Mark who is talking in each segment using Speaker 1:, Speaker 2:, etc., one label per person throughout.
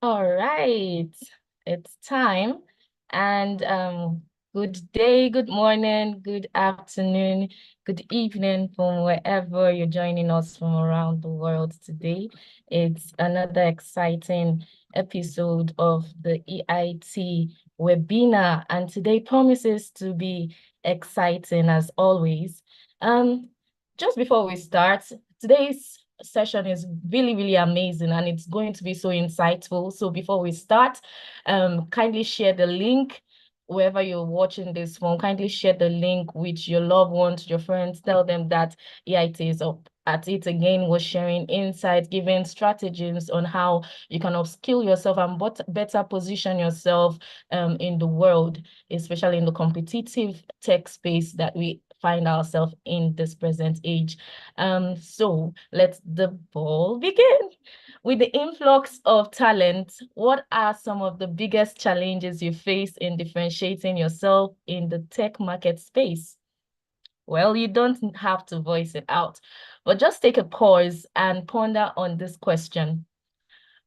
Speaker 1: All right, it's time. And good day, good morning, good afternoon, good evening from wherever you're joining us from around the world today. It's another exciting episode of the EIT webinar, and today promises to be exciting as always. Um, just before we start, today's session is really, really amazing and it's going to be so insightful. So before we start, kindly share the link wherever you're watching this from. Kindly share the link with your loved ones, your friends. Tell them that EIT is up at it again. We're sharing insights, giving strategies on how you can upskill yourself and better position yourself in the world, especially in the competitive tech space that we find ourselves in this present age. So let the ball begin. With the influx of talent, what are some of the biggest challenges you face in differentiating yourself in the tech market space? Well, you don't have to voice it out, but just take a pause and ponder on this question.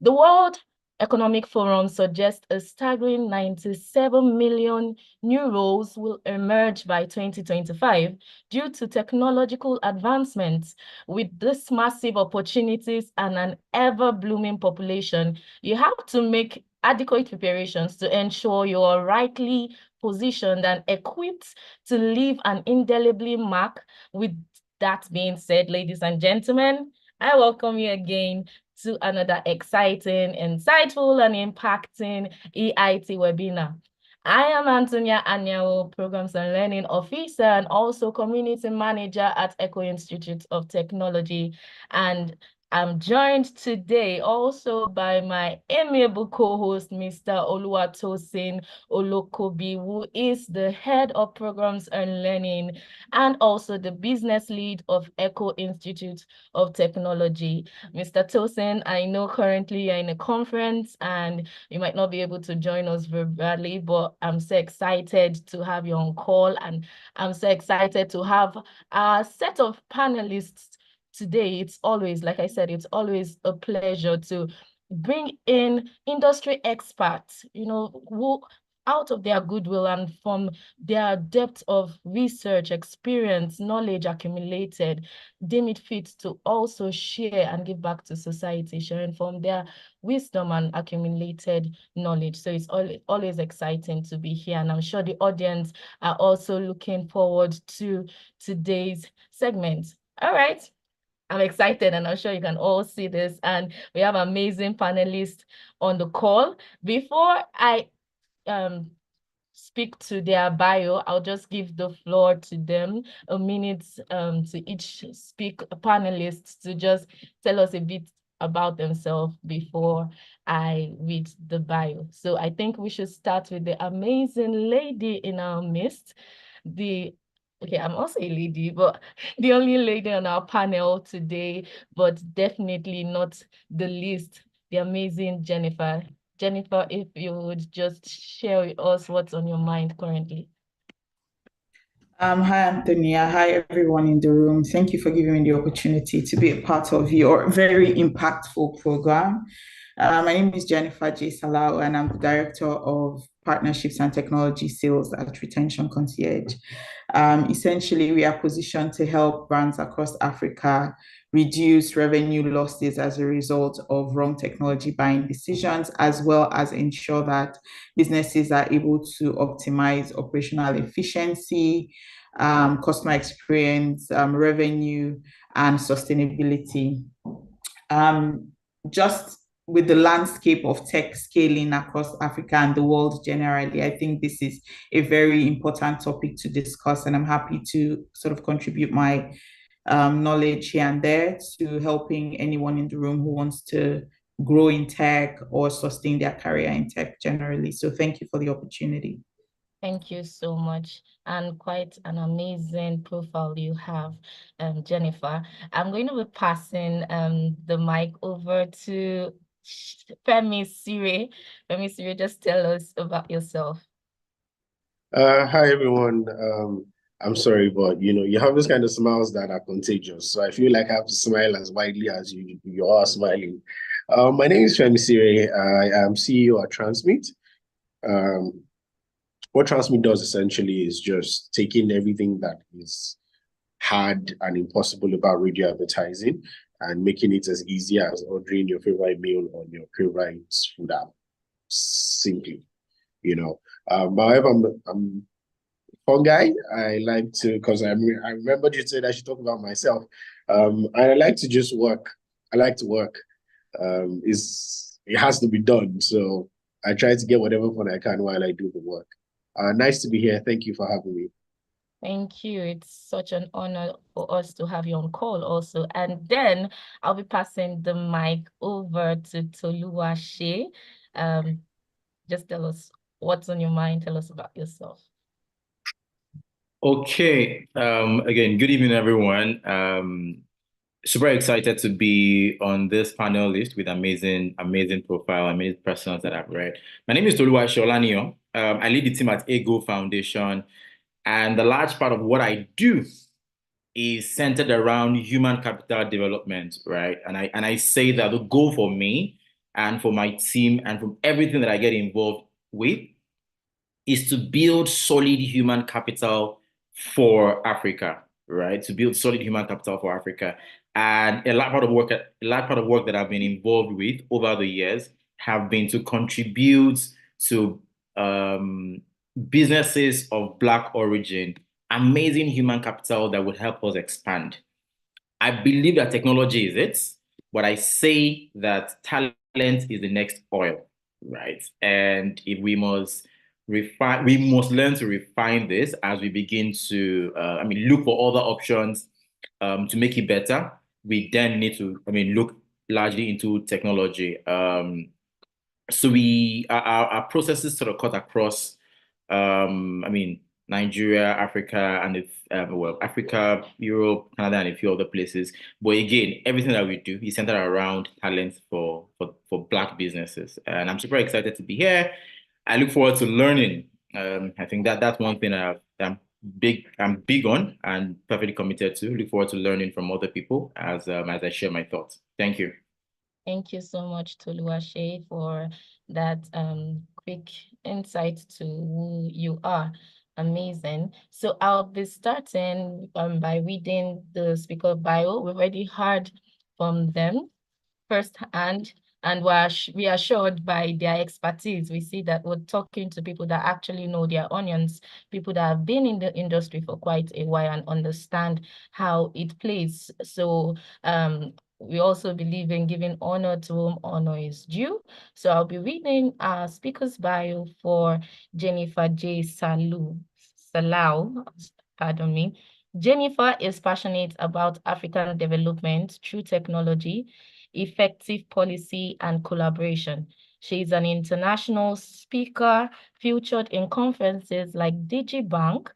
Speaker 1: The World Economic Forum suggests a staggering 97 million new roles will emerge by 2025 due to technological advancements. With these massive opportunities and an ever-blooming population, you have to make adequate preparations to ensure you are rightly positioned and equipped to leave an indelibly mark. With that being said, ladies and gentlemen, I welcome you again to another exciting, insightful, and impacting EIT webinar. I am Antonia Anyanwu, Programs and Learning Officer and also Community Manager at Echo Institute of Technology. And I'm joined today also by my amiable co-host, Mr. Oluwatosin Olokobi, who is the Head of Programs and Learning and also the Business Lead of Echo Institute of Technology. Mr. Tosin, I know currently you're in a conference and you might not be able to join us verbally, but I'm so excited to have you on call and I'm so excited to have a set of panelists today. It's always, like I said, it's always a pleasure to bring in industry experts, who out of their goodwill and from their depth of research, experience, knowledge accumulated, deem it fit to also share and give back to society, sharing from their wisdom and accumulated knowledge. So it's always exciting to be here. And I'm sure the audience are also looking forward to today's segment. All right. I'm excited and I'm sure you can all see this. And we have amazing panelists on the call. Before I um speak to their bio, I'll just give the floor to them, a minute to each panelist to just tell us a bit about themselves before I read the bio. So I think we should start with the amazing lady in our midst, okay, I'm also a lady, but the only lady on our panel today, but definitely not the least, the amazing Jennifer. Jennifer, if you would just share with us what's on your mind currently.
Speaker 2: Hi, Antonia. Hi, everyone in the room. Thank you for giving me the opportunity to be a part of your very impactful program. My name is Jennifer J. Salau, and I'm the Director of Partnerships and Technology Sales at Retention Concierge. Essentially, we are positioned to help brands across Africa reduce revenue losses as a result of wrong technology buying decisions, as well as ensure that businesses are able to optimize operational efficiency, customer experience, revenue, and sustainability. Just with the landscape of tech scaling across Africa and the world generally, I think this is a very important topic to discuss, and I'm happy to sort of contribute my knowledge here and there to helping anyone in the room who wants to grow in tech or sustain their career in tech generally. So thank you for the opportunity.
Speaker 1: Thank you so much. And quite an amazing profile you have, Jennifer. I'm going to be passing the mic over to Femi Sire. Femi Sire, just tell us about yourself.
Speaker 3: Hi everyone. I'm sorry, but you have those kind of smiles that are contagious. So I feel like I have to smile as widely as you are smiling. My name is Femi Sire. I am CEO at Transmit. Um, what Transmit does essentially is just taking everything that is hard and impossible about radio advertising and making it as easy as ordering your favorite meal on your favorite food app. Simply, you know. However, I'm a fun guy. I like to, because I remember you said I should talk about myself. I like to just work. I like to work. It has to be done. So I try to get whatever fun I can while I do the work. Nice to be here. Thank you for having me.
Speaker 1: Thank you. It's such an honor for us to have you on call also. And then I'll be passing the mic over to Toluwase. Um, just tell us what's on your mind. Tell us about yourself.
Speaker 4: Okay. Again, good evening, everyone. Super excited to be on this panel list with amazing profile, amazing persons that I've read. My name is Toluwase Olanio. I lead the team at Ego Foundation, and the large part of what I do is centered around human capital development, right? And I say that the goal for me and for my team and from everything that I get involved with is to build solid human capital for Africa, right? To build solid human capital for Africa. And a large part of work that I've been involved with over the years have been to contribute to businesses of Black origin, amazing human capital that would help us expand. I believe that technology is it, but I say that talent is the next oil, right? And if we must learn to refine this as we begin to, look for other options to make it better. We then need to, look largely into technology. So our processes sort of cut across, Nigeria, Africa, and Africa, Europe, Canada, and a few other places. But again, everything that we do is centered around talent for Black businesses, and I'm super excited to be here. I look forward to learning. I think that's one thing I'm big on and perfectly committed to. Look forward to learning from other people as I share my thoughts. Thank you.
Speaker 1: Thank you so much, Toluwase, for that quick insight to who you are. Amazing. So I'll be starting by reading the speaker bio. We've already heard from them firsthand, and we're reassured by their expertise. We see that we're talking to people that actually know their onions, people that have been in the industry for quite a while and understand how it plays. So we also believe in giving honor to whom honor is due. So I'll be reading our speaker's bio for Jennifer J. Salau, pardon me. Jennifer is passionate about African development through technology, effective policy, and collaboration. She is an international speaker featured in conferences like DigiBank,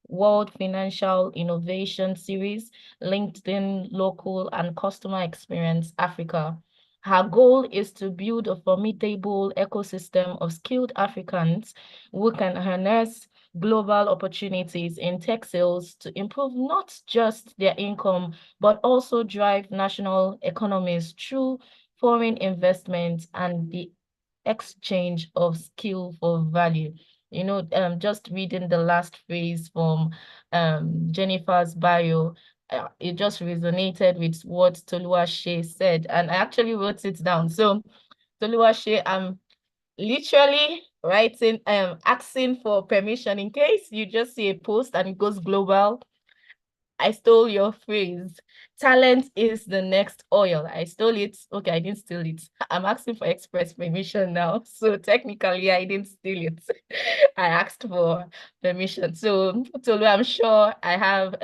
Speaker 1: World Financial Innovation Series, LinkedIn Local, and Customer Experience Africa. Her goal is to build a formidable ecosystem of skilled Africans who can harness global opportunities in tech sales to improve not just their income, but also drive national economies through foreign investment and the exchange of skill for value. Just reading the last phrase from Jennifer's bio, it just resonated with what Toluwase said, and I actually wrote it down. So, Toluwase, I'm literally writing, asking for permission in case you just see a post and it goes global. I stole your phrase. Talent is the next oil. I stole it. Okay, I didn't steal it. I'm asking for express permission now. So technically, I didn't steal it. I asked for permission. So, Tolu, I'm sure I have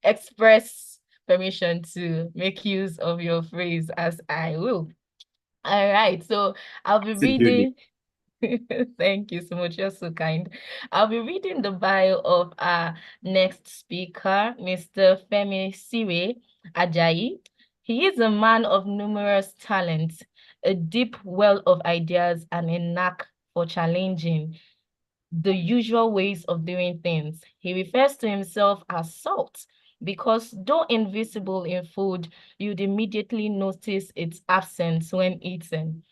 Speaker 1: express permission to make use of your phrase as I will. All right, so I'll be reading. Thank you so much. You're so kind. I'll be reading the bio of our next speaker, Mr. Femi Sire Ajayi. He is a man of numerous talents, a deep well of ideas, and a knack for challenging the usual ways of doing things. He refers to himself as SALT, because though invisible in food, you'd immediately notice its absence when eaten.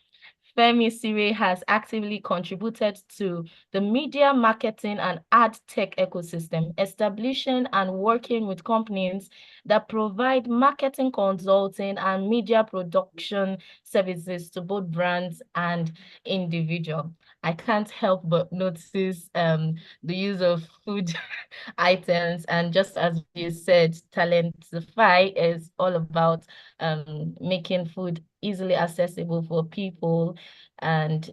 Speaker 1: Femi Sire has actively contributed to the media marketing and ad tech ecosystem, establishing and working with companies that provide marketing consulting and media production services to both brands and individual. I can't help but notice the use of food items, and just as you said, Talentify is all about making food easily accessible for people. And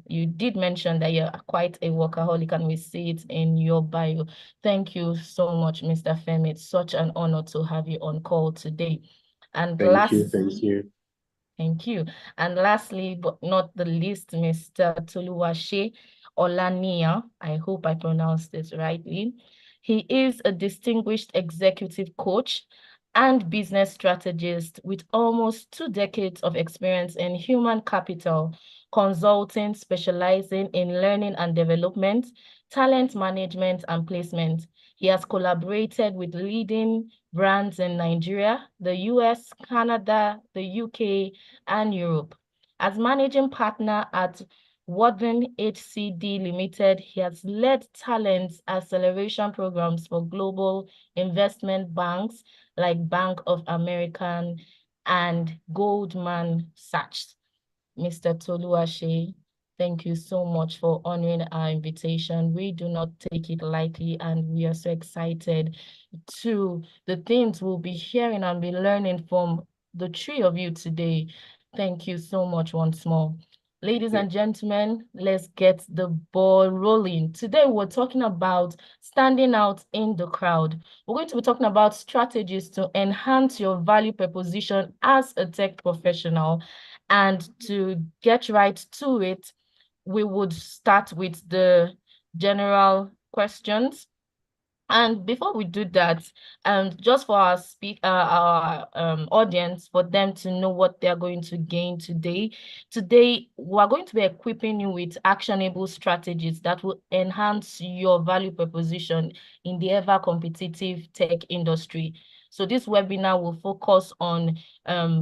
Speaker 1: you did mention that you're quite a workaholic, and we see it in your bio. Thank you so much, Mr. Femi. It's such an honor to have you on call today. And
Speaker 3: Thank you. Thank you.
Speaker 1: Thank you. And lastly, but not the least, Mr. Toluwase Olania. I hope I pronounced this rightly. He is a distinguished executive coach and business strategist with almost 2 decades of experience in human capital, consulting, specializing in learning and development, talent management, and placement. He has collaborated with leading brands in Nigeria, the US, Canada, the UK, and Europe. As managing partner at Warden HCD Limited, he has led talent acceleration programs for global investment banks like Bank of America and Goldman Sachs. Mr. Toluwase, thank you so much for honoring our invitation. We do not take it lightly, and we are so excited to the things we'll be hearing and be learning from the three of you today. Thank you so much once more. Ladies and gentlemen, let's get the ball rolling. Today, we're talking about standing out in the crowd. We're going to be talking about strategies to enhance your value proposition as a tech professional. And to get right to it, we would start with the general questions. And before we do that, just for our audience, for them to know what they're going to gain today, we're going to be equipping you with actionable strategies that will enhance your value proposition in the ever-competitive tech industry. So this webinar will focus on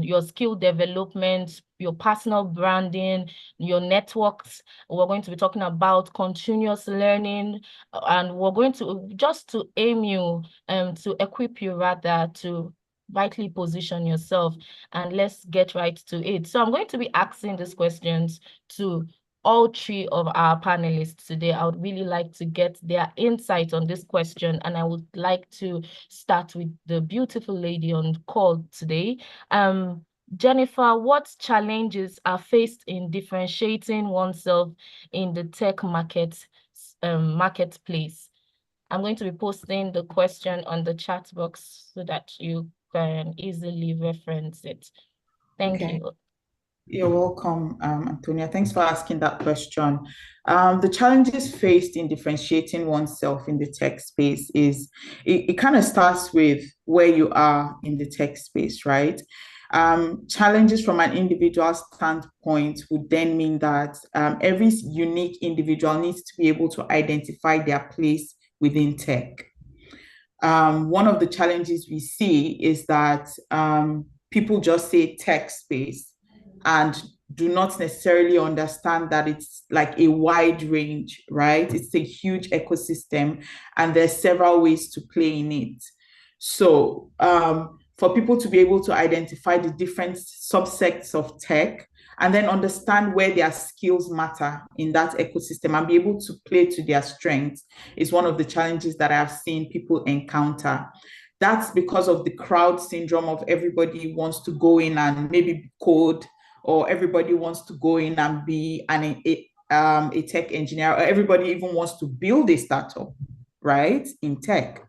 Speaker 1: your skill development, your personal branding, your networks. We're going to be talking about continuous learning, and we're going to just to aim you to equip you rather to rightly position yourself. And let's get right to it. So I'm going to be asking these questions to all three of our panelists today. I would really like to get their insight on this question, and I would like to start with the beautiful lady on call today. Jennifer, what challenges are faced in differentiating oneself in the tech marketplace? I'm going to be posting the question on the chat box so that you can easily reference it. Thank you.
Speaker 2: You're welcome, Antonia. Thanks for asking that question. The challenges faced in differentiating oneself in the tech space is, it kind of starts with where you are in the tech space, right? Challenges from an individual standpoint would then mean that every unique individual needs to be able to identify their place within tech. One of the challenges we see is that people just say tech space and do not necessarily understand that it's like a wide range, right? It's a huge ecosystem, and there's several ways to play in it. So for people to be able to identify the different subsects of tech and then understand where their skills matter in that ecosystem and be able to play to their strengths is one of the challenges that I've seen people encounter. That's because of the crowd syndrome of everybody wants to go in and maybe code, or everybody wants to go in and be a tech engineer, or everybody even wants to build a startup, right, in tech.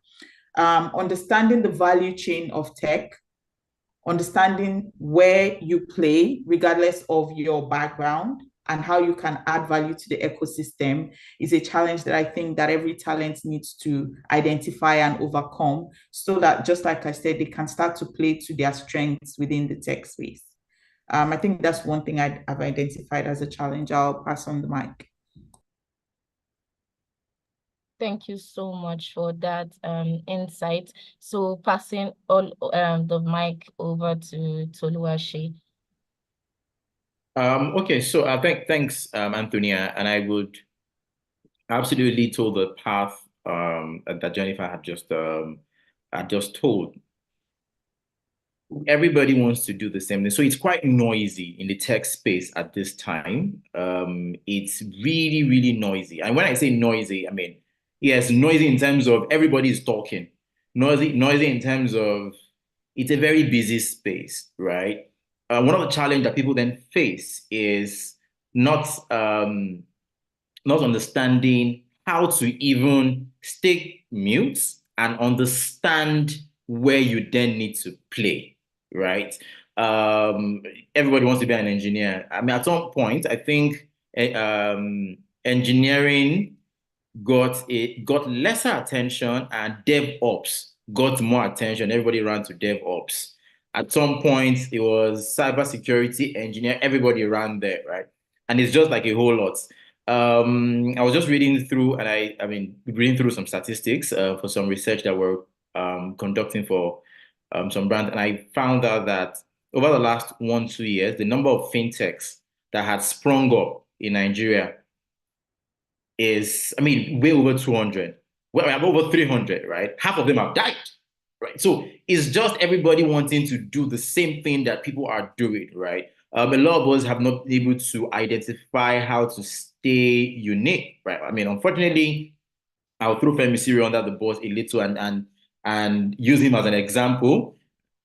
Speaker 2: Understanding the value chain of tech, understanding where you play, regardless of your background, and how you can add value to the ecosystem is a challenge that I think that every talent needs to identify and overcome, so that, just like I said, they can start to play to their strengths within the tech space. I think that's one thing I've identified as a challenge. I'll pass on the mic.
Speaker 1: Thank you so much for that insight. So passing all the mic over to Toluwashi.
Speaker 4: Okay, so thanks, Antonia, and I would absolutely told the path that Jennifer had just told. Everybody wants to do the same thing. So it's quite noisy in the tech space at this time. It's really, really noisy. And when I say noisy, I mean, yes, noisy in terms of everybody is talking. Noisy in terms of it's a very busy space, right? One of the challenges that people then face is not not understanding how to even stay mute and understand where you then need to play, right? Everybody wants to be an engineer. I mean, at some point, I think engineering got lesser attention and DevOps got more attention. Everybody ran to DevOps. At some point, it was cybersecurity engineer. Everybody ran there, right? And it's just like a whole lot. I was just reading through, and I mean, reading through some statistics for some research that we're conducting for some brands, and I found out that over the last 1, 2 years, the number of fintechs that had sprung up in Nigeria is, I mean, way over 200. Well, I have over 300, right? Half of them have died, right? So it's just everybody wanting to do the same thing that people are doing, right? A lot of us have not been able to identify how to stay unique, right? I mean, unfortunately, I'll throw Femi Siri under the bus a little and use him as an example.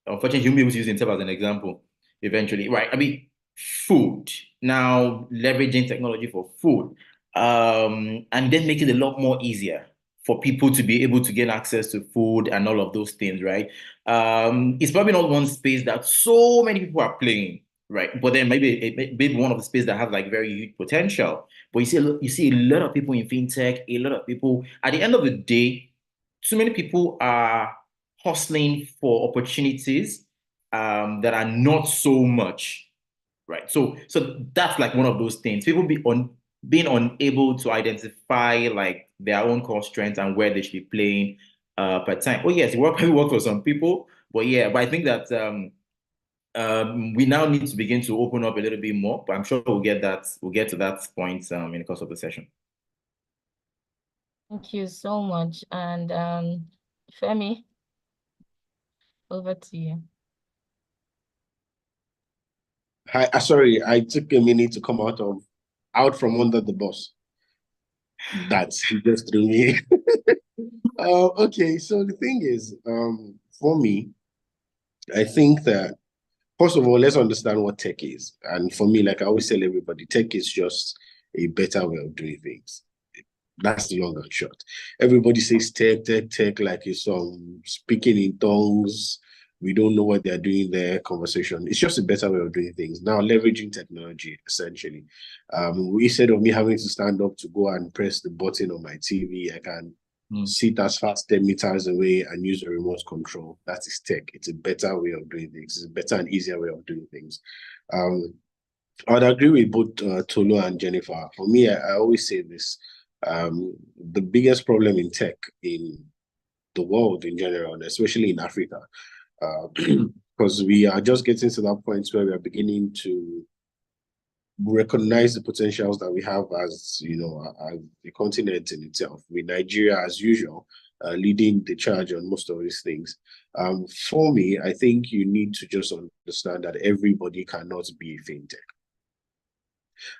Speaker 4: Unfortunately, he'll be able to use himself as an example eventually, right? I mean, food now leveraging technology for food, and then make it a lot more easier for people to be able to get access to food and all of those things, right? It's probably not one space that so many people are playing, right? But then maybe one of the spaces that have like very huge potential. But you see a lot of people in fintech, a lot of people. At the end of the day, too many people are hustling for opportunities that are not so much, right? So that's like one of those things. People being unable to identify like their own core strengths and where they should be playing per time. Oh yes, it probably work for some people, but yeah, but I think that we now need to begin to open up a little bit more. But I'm sure we'll get to that point in the course of the session.
Speaker 1: Thank you so much. And Femi, over to you.
Speaker 3: Hi, sorry, I took a minute to come out from under the bus. That's just threw me. Okay, so the thing is, for me, I think that first of all, let's understand what tech is. And for me, like I always tell everybody, tech is just a better way of doing things. That's the long and short. Everybody says tech, like it's speaking in tongues. We don't know what they're doing there, conversation. It's just a better way of doing things. Now, leveraging technology, essentially. Instead of me having to stand up to go and press the button on my TV, I can sit as fast 10 meters away and use a remote control. That is tech. It's a better way of doing things. It's a better and easier way of doing things. I would agree with both Tolu and Jennifer. For me, I always say this. The biggest problem in tech in the world in general, and especially in Africa, because we are just getting to that point where we are beginning to recognize the potentials that we have as, as the continent in itself, with Nigeria, as usual, leading the charge on most of these things. For me, I think you need to just understand that everybody cannot be a fintech.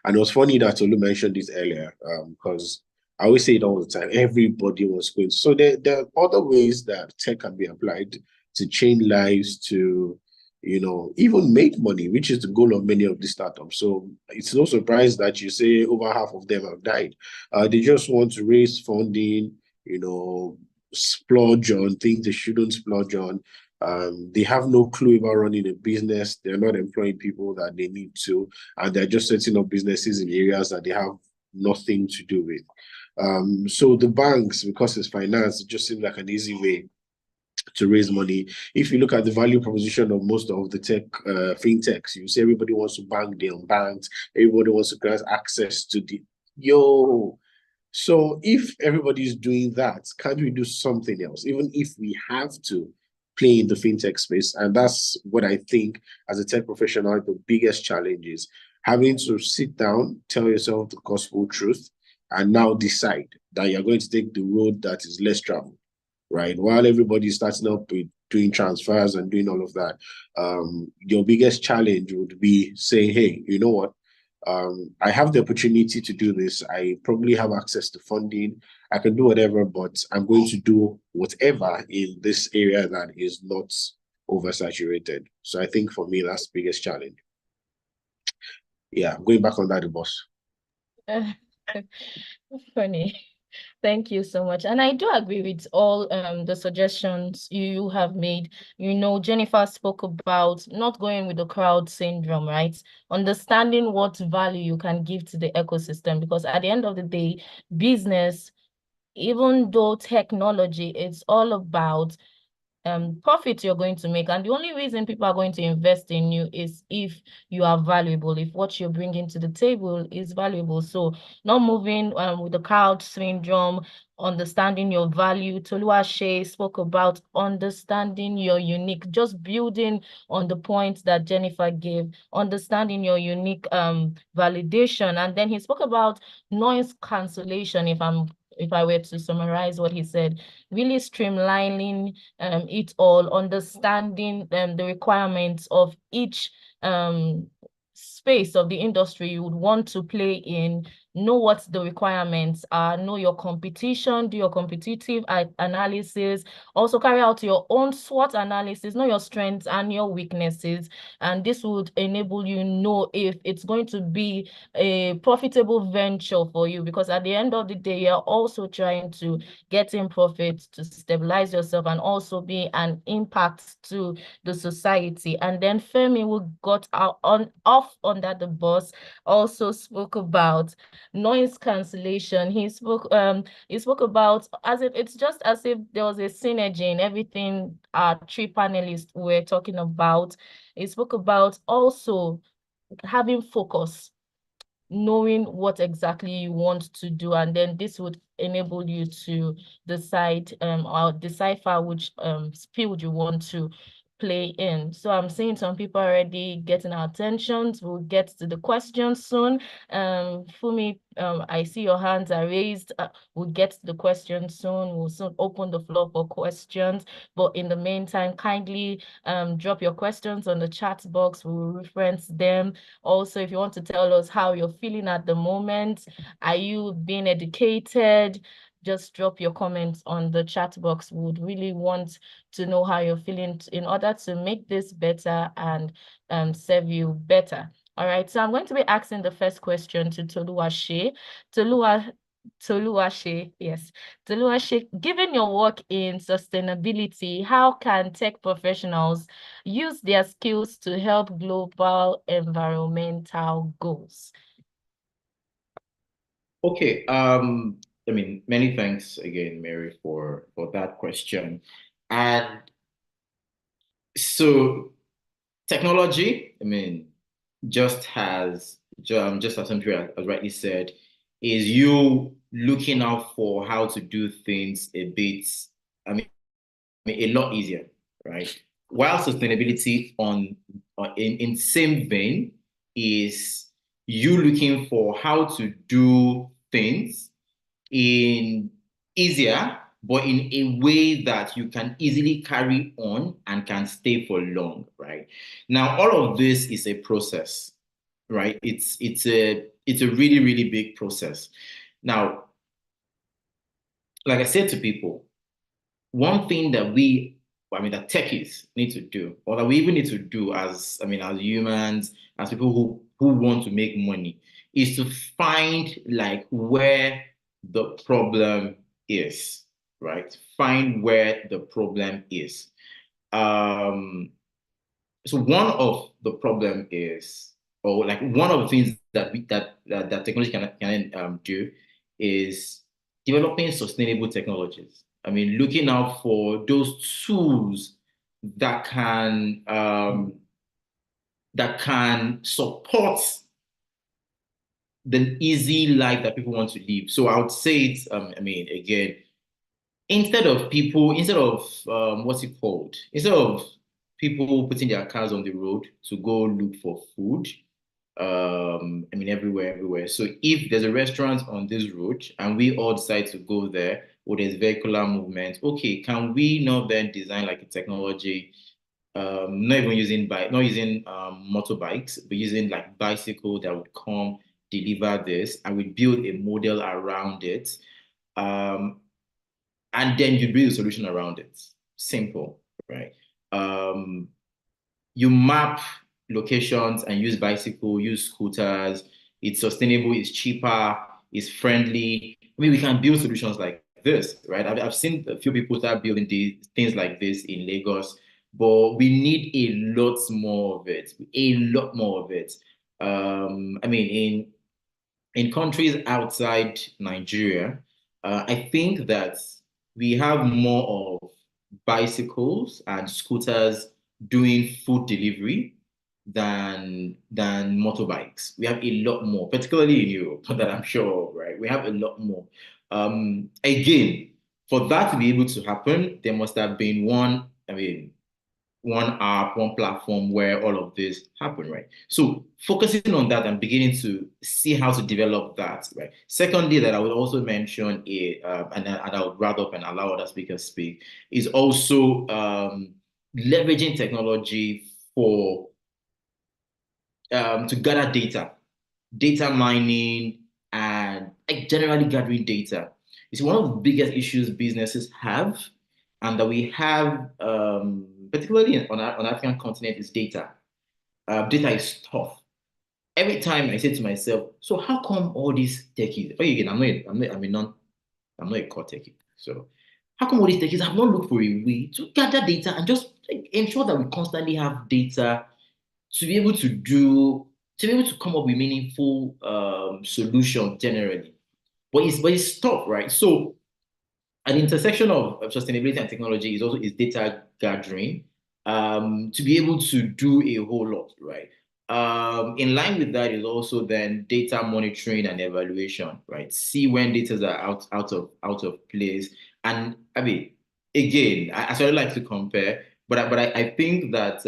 Speaker 3: And it was funny that Olu mentioned this earlier, because I always say it all the time, everybody wants to go. So there are other ways that tech can be applied to change lives, to, even make money, which is the goal of many of these startups. So it's no surprise that you say over half of them have died. They just want to raise funding, splurge on things they shouldn't splurge on. They have no clue about running a business. They're not employing people that they need to, and they're just setting up businesses in areas that they have nothing to do with. So the banks, because it's finance, it just seems like an easy way to raise money. If you look at the value proposition of most of the fintechs, you see everybody wants to bank the unbanked, everybody wants to grant access to So if everybody's doing that, can't we do something else? Even if we have to play in the fintech space. And that's what I think as a tech professional, the biggest challenge is having to sit down, tell yourself the gospel truth, and now decide that you're going to take the road that is less traveled, right? While everybody's starting up with doing transfers and doing all of that, your biggest challenge would be saying, hey, you know what? I have the opportunity to do this. I probably have access to funding. I can do whatever, but I'm going to do whatever in this area that is not oversaturated. So I think for me, that's the biggest challenge. Yeah, going back on that, the boss.
Speaker 1: Funny. Thank you so much. And I do agree with all the suggestions you have made. You know, Jennifer spoke about not going with the crowd syndrome, right? Understanding what value you can give to the ecosystem, because at the end of the day, business, even though technology, it's all about profit you're going to make. And the only reason people are going to invest in you is if you are valuable, if what you're bringing to the table is valuable. So not moving with the crowd syndrome, understanding your value. Toluwaseyi spoke about understanding your unique, just building on the points that Jennifer gave, understanding your unique validation. And then he spoke about noise cancellation, if I were to summarize what he said, really streamlining it all, understanding the requirements of each space of the industry you would want to play in, know what the requirements are, know your competition, do your competitive analysis, also carry out your own SWOT analysis, know your strengths and your weaknesses. And this would enable you know if it's going to be a profitable venture for you, because at the end of the day, you're also trying to get in profit to stabilize yourself and also be an impact to the society. And then Femi, who got out off under the bus, also spoke about noise cancellation. He spoke about as if it's just as if there was a synergy in everything our three panelists were talking about. He spoke about also having focus, knowing what exactly you want to do, and then this would enable you to decide or decipher which field you want to play in. So I'm seeing some people already getting our attentions. We'll get to the questions soon. Fumi, I see your hands are raised. We'll get to the questions soon. We'll soon open the floor for questions. But in the meantime, kindly drop your questions on the chat box. We'll reference them. Also, if you want to tell us how you're feeling at the moment, are you being educated? Just drop your comments on the chat box. We would really want to know how you're feeling in order to make this better and serve you better. All right, so I'm going to be asking the first question to Toluwaseyi. Toluwaseyi, yes. Toluwaseyi, given your work in sustainability, how can tech professionals use their skills to help global environmental goals?
Speaker 4: Okay, I mean, many thanks again, Mary, for that question. And so technology, I mean, just as Andrea has rightly said, is you looking out for how to do things a bit, a lot easier, right? While sustainability in same vein is you looking for how to do things in easier, but in a way that you can easily carry on and can stay for long, right? Now, all of this is a process, right? It's a really, really big process. Now, like I said to people, one thing that that techies need to do, or that we even need to do as humans, as people who want to make money, is to find like where the problem is, right? Find where the problem is. So one of the problem is, or like one of the things that technology can do is developing sustainable technologies. I mean, looking out for those tools that can support the easy life that people want to live. So I would say it's I mean, again, instead of what's it called? Instead of people putting their cars on the road to go look for food, I mean everywhere. So if there's a restaurant on this road and we all decide to go there, or there's vehicular movement, okay, can we not then design like a technology, not even using not using motorbikes, but using like bicycle that would come deliver this, and we build a model around it, um, and then you build a solution around it. Simple, right? Um, you map locations and use bicycle, use scooters. It's sustainable, it's cheaper, it's friendly. I mean, we can build solutions like this, right? I've seen a few people start building these things like this in Lagos, but we need a lot more of it, a lot more of it. I mean, in countries outside Nigeria, I think that we have more of bicycles and scooters doing food delivery than motorbikes. We have a lot more, particularly in Europe, that I'm sure of, right? We have a lot more. Again, for that to be able to happen, there must have been one app, one platform where all of this happen, right? So focusing on that and beginning to see how to develop that, right? Secondly, that I would also mention, and I would wrap up and allow other speakers speak, is also leveraging technology for to gather data mining, and like generally gathering data. It's one of the biggest issues businesses have, and that we have, particularly on African continent, is data. Data is tough. Every time I say to myself, so how come all these techies? Okay, again, I'm not a core techie. So how come all these techies have not looked for a way to gather data and just like, ensure that we constantly have data to be able to be able to come up with meaningful solutions generally. But it's tough, right? So an intersection of sustainability and technology is data gathering, to be able to do a whole lot, right? In line with that is also then data monitoring and evaluation, right? See when data are out of place. And I mean, again, I sort of like to compare, but I think that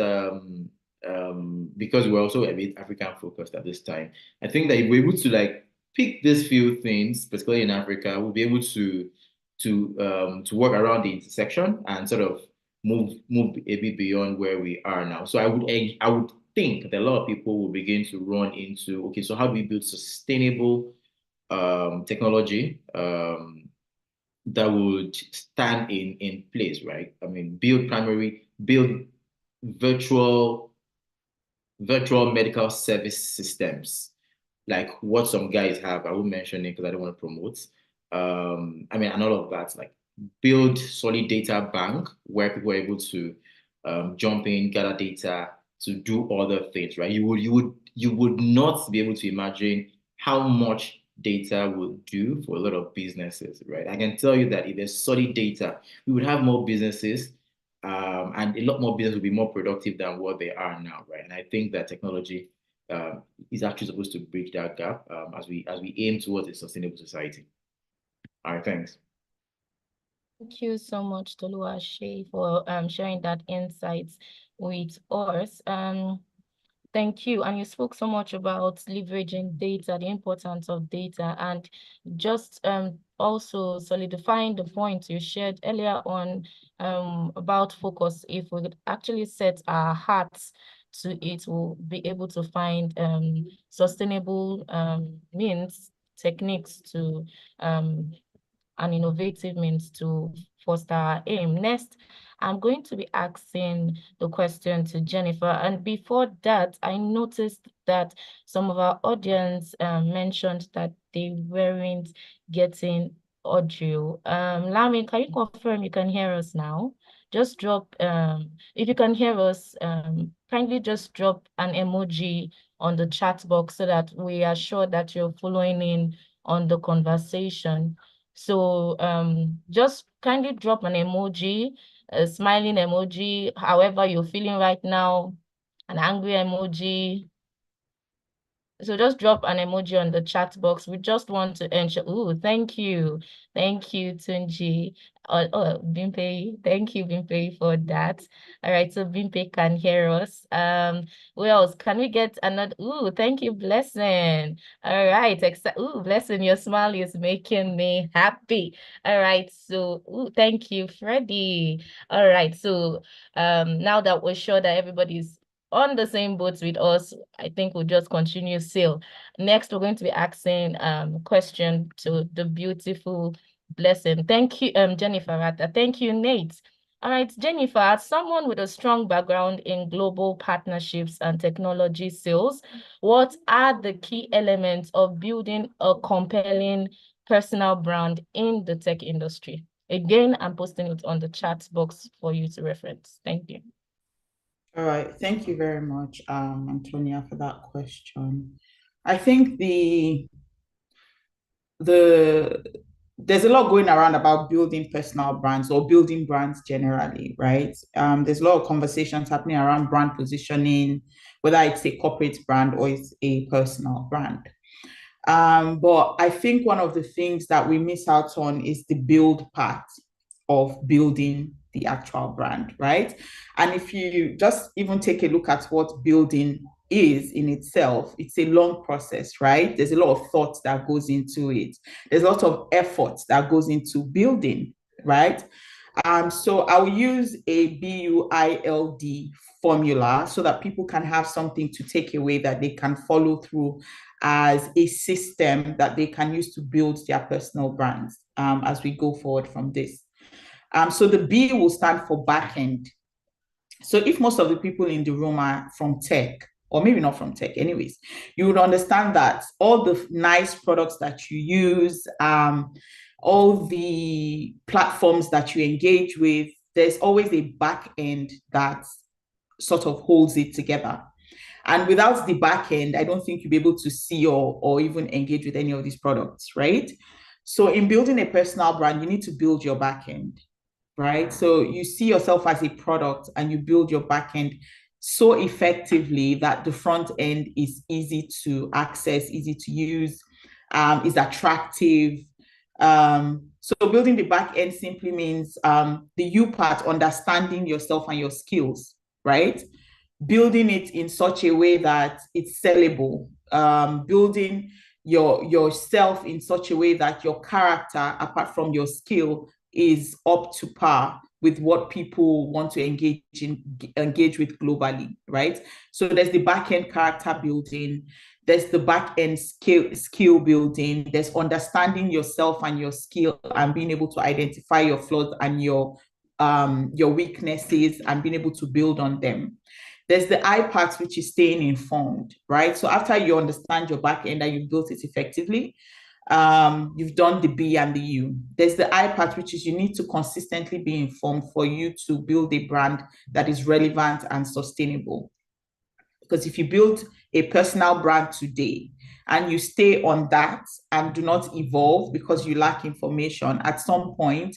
Speaker 4: because we're also a bit African focused at this time, I think that if we're able to like pick these few things, particularly in Africa, we'll be able to work around the intersection and sort of move a bit beyond where we are now. So I would think that a lot of people will begin to run into, okay, so how do we build sustainable technology that would stand in place, right? I mean, build virtual virtual medical service systems, like what some guys have. I won't mention it because I don't want to promote. I mean, and all of that, like build solid data bank where people are able to jump in, gather data to do other things, right? You would not be able to imagine how much data would do for a lot of businesses, right? I can tell you that if there's solid data, we would have more businesses, and a lot more businesses will be more productive than what they are now, right? And I think that technology is actually supposed to bridge that gap, as we aim towards a sustainable society. All right, thanks.
Speaker 1: Thank you so much, Toluwaseyi, for sharing that insights with us. Thank you. And you spoke so much about leveraging data, the importance of data, and just also solidifying the point you shared earlier on about focus. If we could actually set our hearts to it, we'll be able to find sustainable means, techniques to and innovative means to foster our aim. Next, I'm going to be asking the question to Jennifer. And before that, I noticed that some of our audience mentioned that they weren't getting audio. Lami, can you confirm you can hear us now? Just drop, if you can hear us, kindly just drop an emoji on the chat box so that we are sure that you're following in on the conversation. So just kindly drop an emoji, a smiling emoji, however you're feeling right now, an angry emoji, So just drop an emoji on the chat box. We just want to ensure. Oh, thank you. Thank you, Tunji. Bimpe. Thank you, Bimpe, for that. All right, so Bimpe can hear us. Who else? Can we get another? Ooh, thank you, Blessing. All right. Ooh, Blessing, your smile is making me happy. All right. So, ooh, thank you, Freddie. All right. So, now that we're sure that everybody's on the same boat with us, I think we'll just continue sail. Next, we're going to be asking question to the beautiful Blessing. Thank you, Jennifer Rata. Thank you, Nate. All right, Jennifer, as someone with a strong background in global partnerships and technology sales, what are the key elements of building a compelling personal brand in the tech industry? Again, I'm posting it on the chat box for you to reference. Thank you.
Speaker 2: All right, thank you very much, Antonia, for that question. I think there's a lot going around about building personal brands or building brands generally, right? There's a lot of conversations happening around brand positioning, whether it's a corporate brand or it's a personal brand. But I think one of the things that we miss out on is the build part of building the actual brand, right? And if you just even take a look at what building is in itself, it's a long process, right? There's a lot of thought that goes into it. There's a lot of effort that goes into building, right? So I'll use a BUILD formula so that people can have something to take away that they can follow through as a system that they can use to build their personal brands as we go forward from this. So the B will stand for backend. So if most of the people in the room are from tech, or maybe not from tech anyways, you would understand that all the nice products that you use, all the platforms that you engage with, there's always a back end that sort of holds it together. And without the back end, I don't think you'll be able to see or even engage with any of these products, right? So in building a personal brand, you need to build your back end, right? So you see yourself as a product and you build your back end so effectively that the front end is easy to access, easy to use, is attractive. So building the back end simply means the you part, understanding yourself and your skills, right? Building it in such a way that it's sellable, building yourself in such a way that your character, apart from your skill, is up to par with what people want to engage with globally, right? So there's the back end character building, there's the back end skill building, there's understanding yourself and your skill and being able to identify your flaws and your weaknesses and being able to build on them. There's the I part, which is staying informed, right? So after you understand your back end and you've built it effectively, you've done the B and the U. There's the I part, which is you need to consistently be informed for you to build a brand that is relevant and sustainable. Because if you build a personal brand today and you stay on that and do not evolve because you lack information, at some point,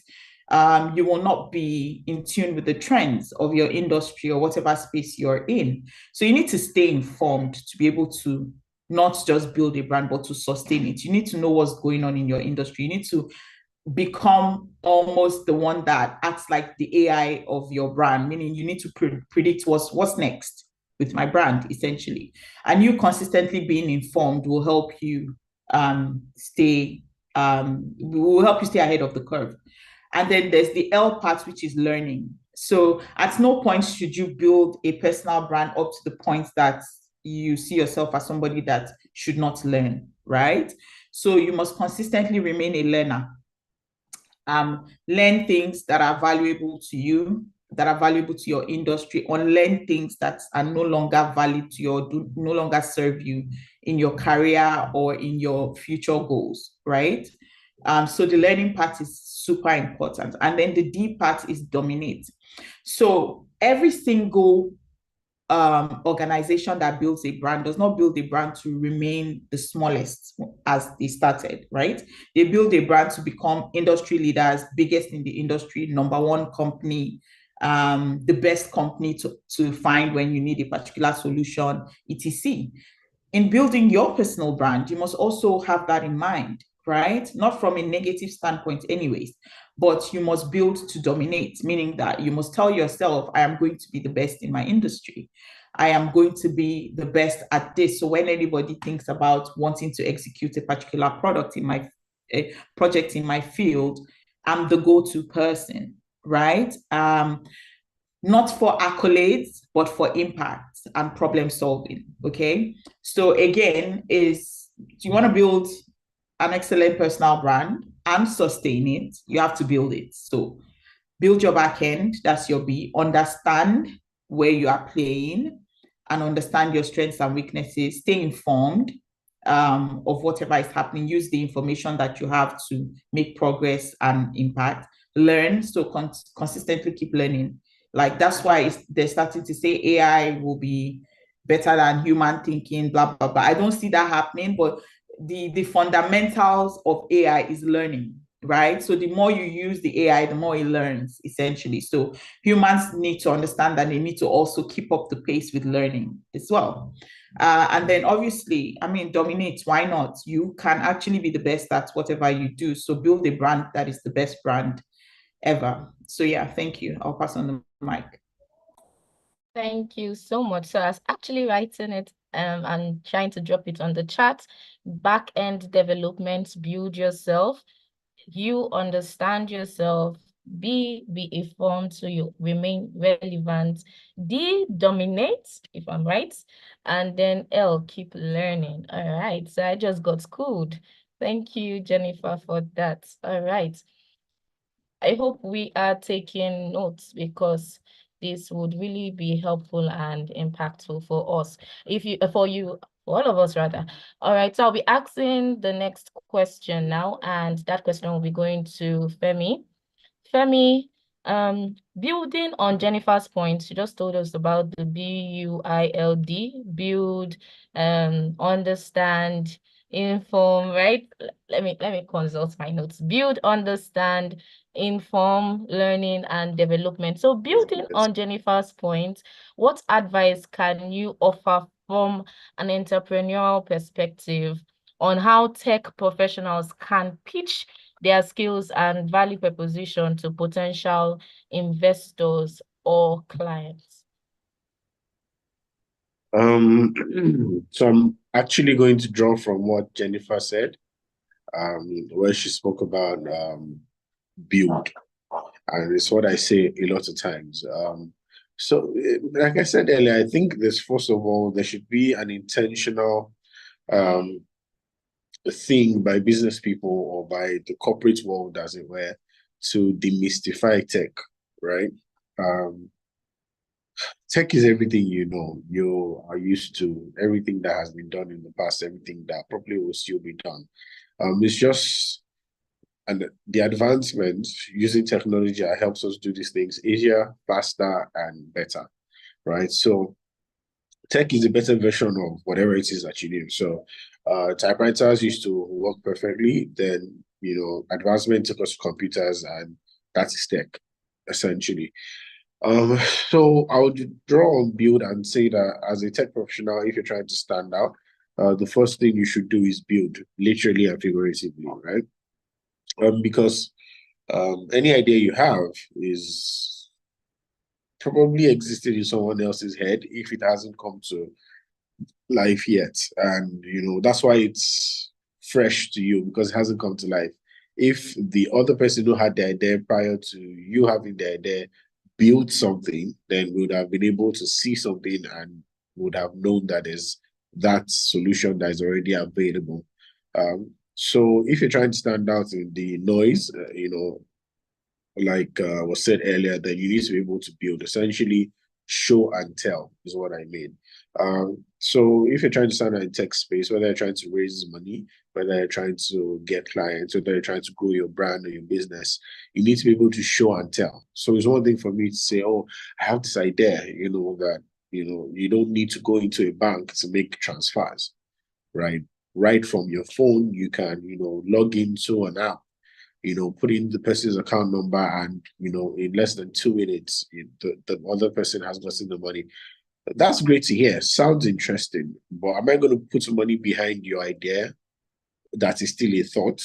Speaker 2: you will not be in tune with the trends of your industry or whatever space you're in. So you need to stay informed to be able to not just build a brand, but to sustain it. You need to know what's going on in your industry. You need to become almost the one that acts like the AI of your brand, meaning you need to predict what's next with my brand, essentially. And you consistently being informed will help you stay ahead of the curve. And then there's the L part, which is learning. So at no point should you build a personal brand up to the point that you see yourself as somebody that should not learn, right? So you must consistently remain a learner. Learn things that are valuable to you, that are valuable to your industry, unlearn things that are no longer valid to you or do no longer serve you in your career or in your future goals, right? So the learning part is super important. And then the D part is dominate. So every single organization that builds a brand does not build a brand to remain the smallest as they started, right? They build a brand to become industry leaders, biggest in the industry, number one company, the best company to find when you need a particular solution, etc. in building your personal brand, you must also have that in mind, right? Not from a negative standpoint, anyways, but you must build to dominate, meaning that you must tell yourself, I am going to be the best in my industry. I am going to be the best at this. So when anybody thinks about wanting to execute a particular product in my a project in my field, I'm the go-to person, right? Not for accolades, but for impact and problem solving. Okay. So again, is you want to build an excellent personal brand and sustain it, you have to build it. So build your back end, that's your B, understand where you are playing and understand your strengths and weaknesses, stay informed of whatever is happening, use the information that you have to make progress and impact, learn, so consistently keep learning. Like that's why they're starting to say AI will be better than human thinking, blah, blah, blah. I don't see that happening, but the fundamentals of AI is learning, right? So the more you use the AI, the more it learns, essentially. So humans need to understand that they need to also keep up the pace with learning as well. And then obviously, I mean, dominate, why not? You can actually be the best at whatever you do. So build a brand that is the best brand ever. So yeah, thank you. I'll pass on the mic.
Speaker 1: Thank you so much. So I was actually writing it and trying to drop it on the chat. Back-end development, build yourself. You understand yourself. Be informed so you remain relevant. D, dominate, if I'm right. And then L, keep learning. All right. So I just got schooled. Thank you, Jennifer, for that. All right. I hope we are taking notes because this would really be helpful and impactful for us. For all of us rather. All right, so I'll be asking the next question now, and that question will be going to Femi. Femi, building on Jennifer's point, she just told us about the BUILD, build, understand, inform, right? Let me consult my notes. Build, understand, inform, learning, and development. So building on Jennifer's point, what advice can you offer from an entrepreneurial perspective on how tech professionals can pitch their skills and value proposition to potential investors or clients?
Speaker 3: So I'm actually going to draw from what Jennifer said, where she spoke about build, and it's what I say a lot of times. So, like I said earlier, I think there's first of all there should be an intentional thing by business people or by the corporate world, as it were, to demystify tech, right? Tech is everything you know. You are used to everything that has been done in the past, everything that probably will still be done. It's just and the advancements using technology that helps us do these things easier, faster, and better, right? So tech is a better version of whatever it is that you need. So typewriters used to work perfectly. Then, advancement took us to computers, and that is tech, essentially. So I would draw on build and say that as a tech professional, if you're trying to stand out, the first thing you should do is build, literally and figuratively, right? Because any idea you have is probably existed in someone else's head if it hasn't come to life yet. And, that's why it's fresh to you, because it hasn't come to life. If the other person who had the idea prior to you having the idea built something, then we would have been able to see something and would have known that is that solution that is already available. So if you're trying to stand out in the noise, like was said earlier, then you need to be able to build, essentially show and tell is what I mean. So if you're trying to stand out in tech space, whether you're trying to raise money, whether you're trying to get clients, whether you're trying to grow your brand or your business, you need to be able to show and tell. So it's one thing for me to say, oh, I have this idea, that, you don't need to go into a bank to make transfers, right? Right from your phone, you can, log into an app, put in the person's account number, and, in less than 2 minutes, the other person has gotten the money. That's great to hear. Sounds interesting. But am I going to put money behind your idea that is still a thought?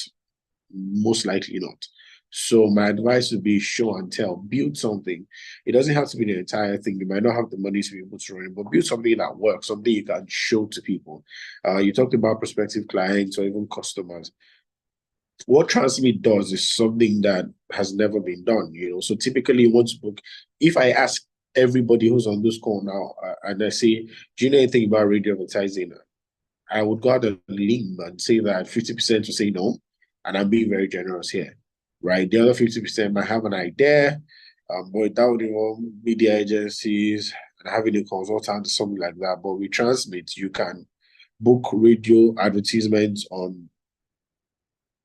Speaker 3: Most likely not. So my advice would be show and tell. Build something. It doesn't have to be the entire thing. You might not have the money to be able to run it, but build something that works, something you can show to people. You talked about prospective clients or even customers. What Transmit does is something that has never been done, So typically, once book, if I ask everybody who's on this call now, and I say, do you know anything about radio advertising? I would go out on a limb and say that 50% will say no, and I'm being very generous here, right? The other 50% might have an idea, but that would involve media agencies and having a consultant or something like that. But with Transmit, you can book radio advertisements on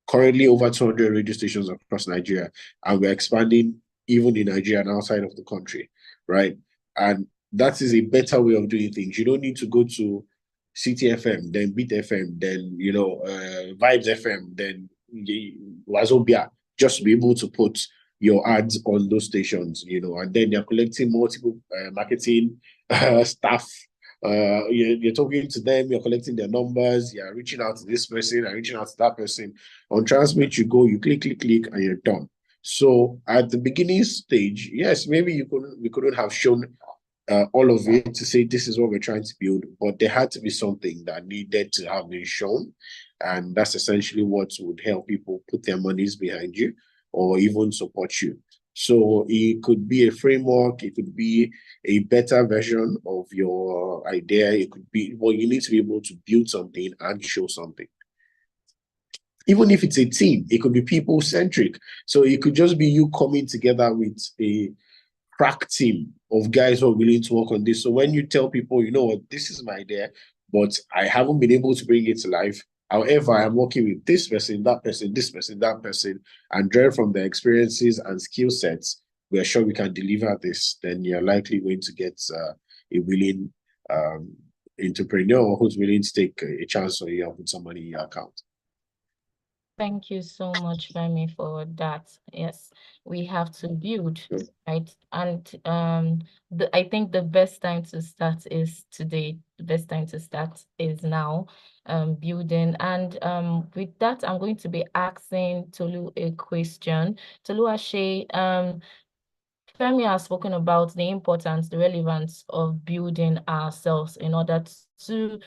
Speaker 3: currently over 200 radio stations across Nigeria, and we're expanding even in Nigeria and outside of the country, right? And that is a better way of doing things. You don't need to go to CTFM, then Beat FM, then Vibes FM, then Wazobia, just to be able to put your ads on those stations, and then they're collecting multiple marketing staff. You're talking to them, you're collecting their numbers, you're reaching out to this person, and reaching out to that person. On Transmit, you go, you click, and you're done. So at the beginning stage, yes, maybe we couldn't have shown all of it to say this is what we're trying to build, but there had to be something that needed to have been shown, and that's essentially what would help people put their monies behind you or even support you. So it could be a framework, it could be a better version of your idea, it could be, well, you need to be able to build something and show something. Even if it's a team, it could be people-centric. So it could just be you coming together with a crack team of guys who are willing to work on this. So when you tell people, you know what, this is my idea, but I haven't been able to bring it to life. However, I'm working with this person, that person, this person, that person, and drawing from their experiences and skill sets, we are sure we can deliver this. Then you're likely going to get a willing entrepreneur who's willing to take a chance on you and put some money in your account.
Speaker 1: Thank you so much, Femi, for that. Yes, we have to build, right? And I think the best time to start is today. The best time to start is now, building. And with that, I'm going to be asking Tolu a question. Tolu Ashe, Femi has spoken about the importance, the relevance of building ourselves in order to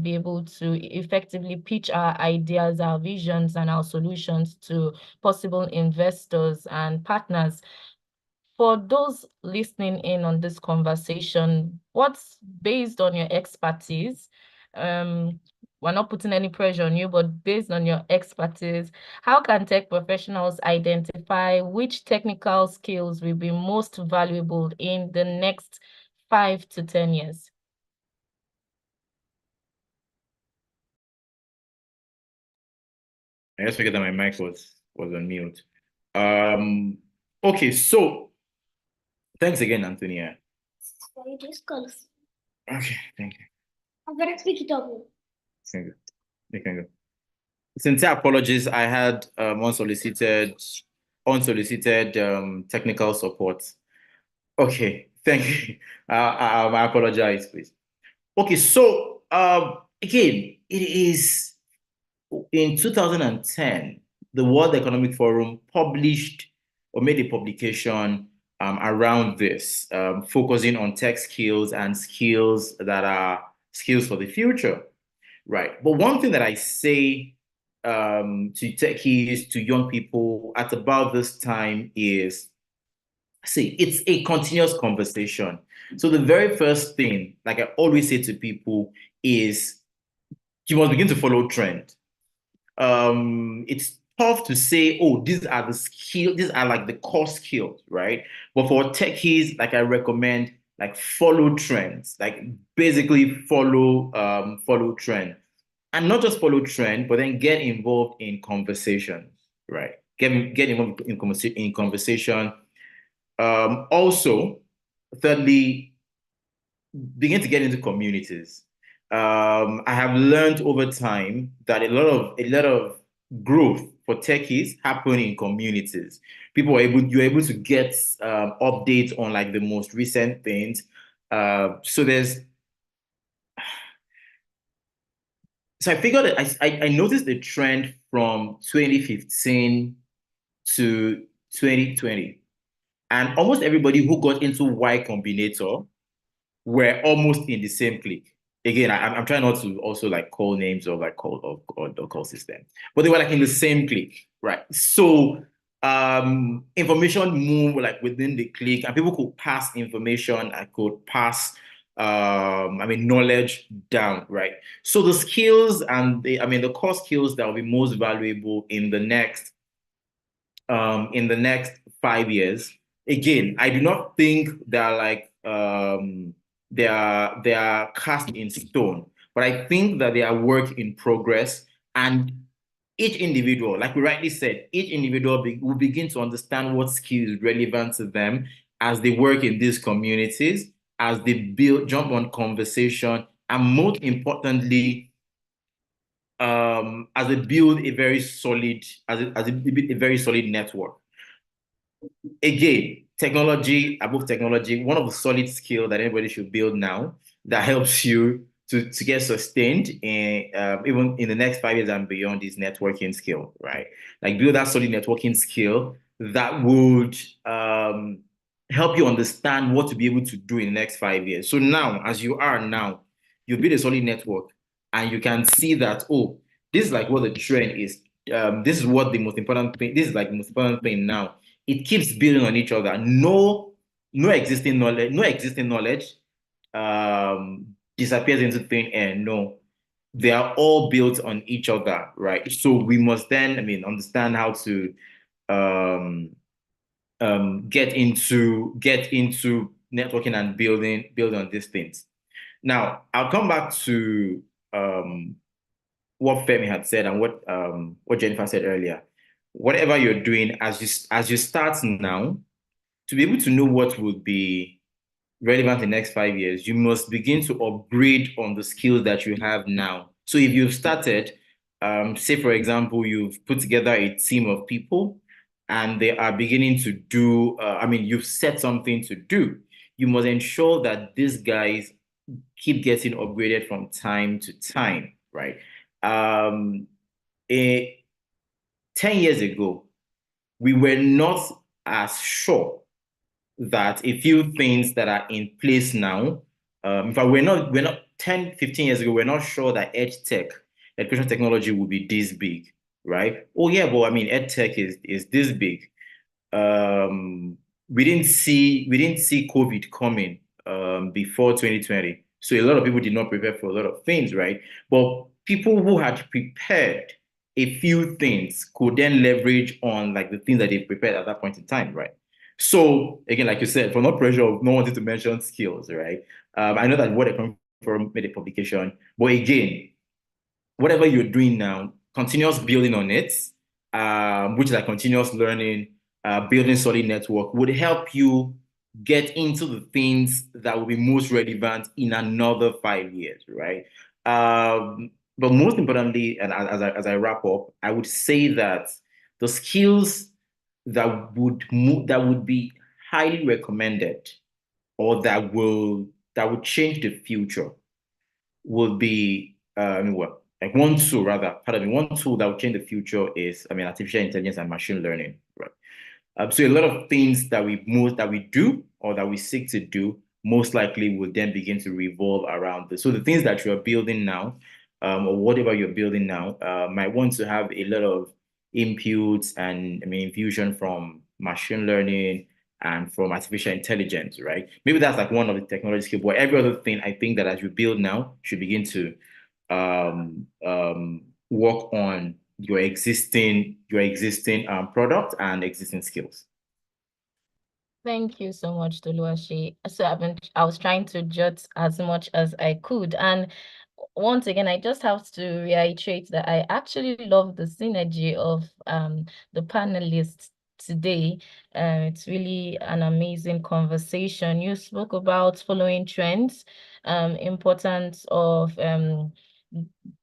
Speaker 1: be able to effectively pitch our ideas, our visions, and our solutions to possible investors and partners. For those listening in on this conversation, what's based on your expertise? We're not putting any pressure on you, but based on your expertise, how can tech professionals identify which technical skills will be most valuable in the next 5 to 10 years?
Speaker 4: I just figured that my mic was on mute. Okay, so thanks again, Antonia. Okay, thank you.
Speaker 5: I'm gonna speak it over.
Speaker 4: Thank you. You can go. Sincere apologies. I had unsolicited technical support. Okay, thank you. I apologize, please. Okay, so again, it is in 2010, the World Economic Forum published or made a publication around this, focusing on tech skills and skills that are skills for the future, right? But one thing that I say to techies, to young people at about this time is, see, it's a continuous conversation. So the very first thing, like I always say to people, is you must begin to follow trend. It's tough to say, oh, these are the skills, these are like the core skills, right? But for techies, like I recommend, like follow trends, like basically follow trend. And not just follow trend, but then get involved in conversations, right? Get involved in conversation. Also, thirdly, begin to get into communities. I have learned over time that a lot of growth for techies happen in communities. You're able to get updates on like the most recent things. So I figured that I noticed the trend from 2015 to 2020. And almost everybody who got into Y Combinator were almost in the same clique. Again, I'm trying not to also like call names or like or call system, but they were like in the same clique, right? So information moved like within the clique, and people could pass information. I could pass knowledge down, right? So the skills and the core skills that will be most valuable in the next 5 years. Again, I do not think they're like they are cast in stone, but I think that they are work in progress. And each individual, like we rightly said, each individual will begin to understand what skill is relevant to them as they work in these communities, as they jump on conversation, and most importantly, as they build a very solid, a very solid network. Again, technology, above technology, one of the solid skills that anybody should build now that helps you to get sustained in even in the next 5 years and beyond is networking skill, right? Like build that solid networking skill that would help you understand what to be able to do in the next 5 years. So now, as you are now, you build a solid network and you can see that, oh, this is like what the trend is. This is what the most important thing, this is like the most important thing now. It keeps building on each other. No existing knowledge disappears into thin air. No, they are all built on each other, right? So we must then, understand how to get into networking and build on these things. Now, I'll come back to what Femi had said and what Jennifer said earlier. Whatever you're doing, as you start now, to be able to know what would be relevant in the next 5 years, you must begin to upgrade on the skills that you have now. So if you've started, say for example, you've put together a team of people and they are beginning to do, you've set something to do. You must ensure that these guys keep getting upgraded from time to time, right? Um, 10 years ago, we were not as sure that a few things that are in place now, in fact, we're not 10, 15 years ago, we're not sure that education technology will be this big, right? Oh yeah, but ed tech is this big. um, we didn't see COVID coming before 2020. So a lot of people did not prepare for a lot of things, right? But people who had prepared a few things could then leverage on like the things that they prepared at that point in time, right? So again, like you said, for no pressure of no wanting to mention skills, right? I know that what I come from made a publication, but again, whatever you're doing now, continuous building on it, which is like continuous learning, building solid network, would help you get into the things that will be most relevant in another 5 years, right? But most importantly, and as I wrap up, I would say that the skills that would be highly recommended or that would change the future would be like one tool rather, pardon me, one tool that will change the future is artificial intelligence and machine learning, right? So a lot of things that we do or that we seek to do most likely will then begin to revolve around this. So the things that you're building now, or whatever you're building now, might want to have a lot of inputs and infusion from machine learning and from artificial intelligence, right? Maybe that's like one of the technology skills, but every other thing I think that as you build now should begin to work on your existing product and existing skills.
Speaker 1: Thank you so much, Toluwashi. So I was trying to jot as much as I could. And once again, I just have to reiterate that I actually love the synergy of the panelists today. It's really an amazing conversation. You spoke about following trends, importance of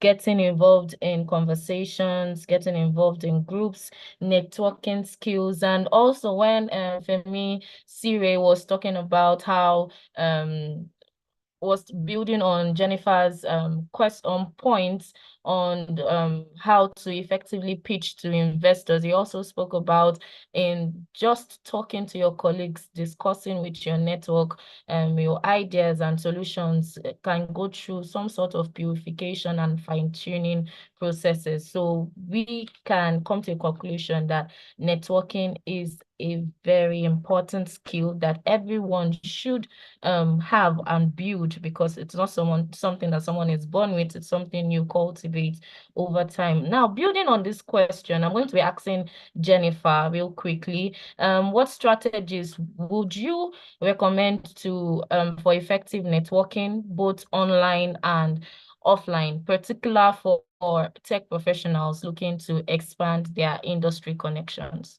Speaker 1: getting involved in conversations, getting involved in groups, networking skills, and also when Femi Sire was talking about how was building on Jennifer's quest on points on how to effectively pitch to investors. He also spoke about in just talking to your colleagues, discussing with your network, your ideas and solutions can go through some sort of purification and fine-tuning processes. So we can come to a conclusion that networking is a very important skill that everyone should have and build, because it's not something that someone is born with, it's something you cultivate over time. Now, building on this question, I'm going to be asking Jennifer real quickly, what strategies would you recommend to for effective networking, both online and offline, particular for tech professionals looking to expand their industry connections?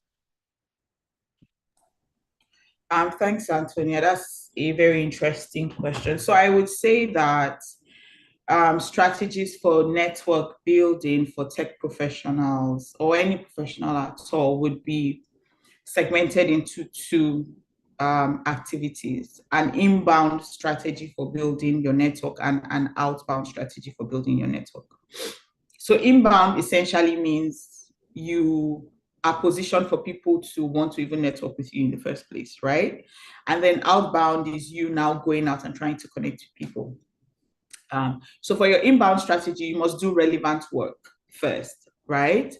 Speaker 2: Thanks, Antonia. That's a very interesting question. So I would say that strategies for network building for tech professionals or any professional at all would be segmented into two activities: an inbound strategy for building your network and an outbound strategy for building your network. So inbound essentially means you are positioned for people to want to even network with you in the first place, right? And then outbound is you now going out and trying to connect with people. So for your inbound strategy, you must do relevant work first, right?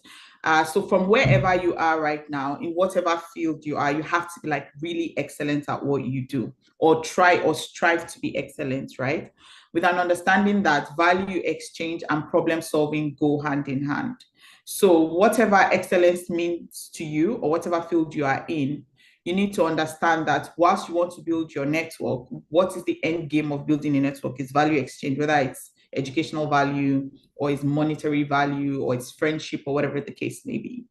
Speaker 2: So from wherever you are right now, in whatever field you are, you have to be like really excellent at what you do, or try or strive to be excellent, right? With an understanding that value exchange and problem solving go hand in hand. So whatever excellence means to you or whatever field you are in, you need to understand that whilst you want to build your network, what is the end game of building a network is value exchange, whether it's educational value or it's monetary value or it's friendship or whatever the case may be.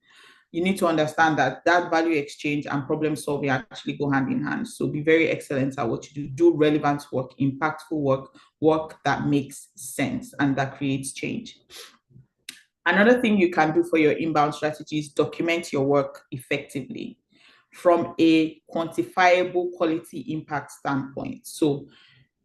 Speaker 2: You need to understand that that value exchange and problem solving actually go hand in hand. So be very excellent at what you do. Do relevant work, impactful work, work that makes sense and that creates change. Another thing you can do for your inbound strategy is document your work effectively from a quantifiable quality impact standpoint. So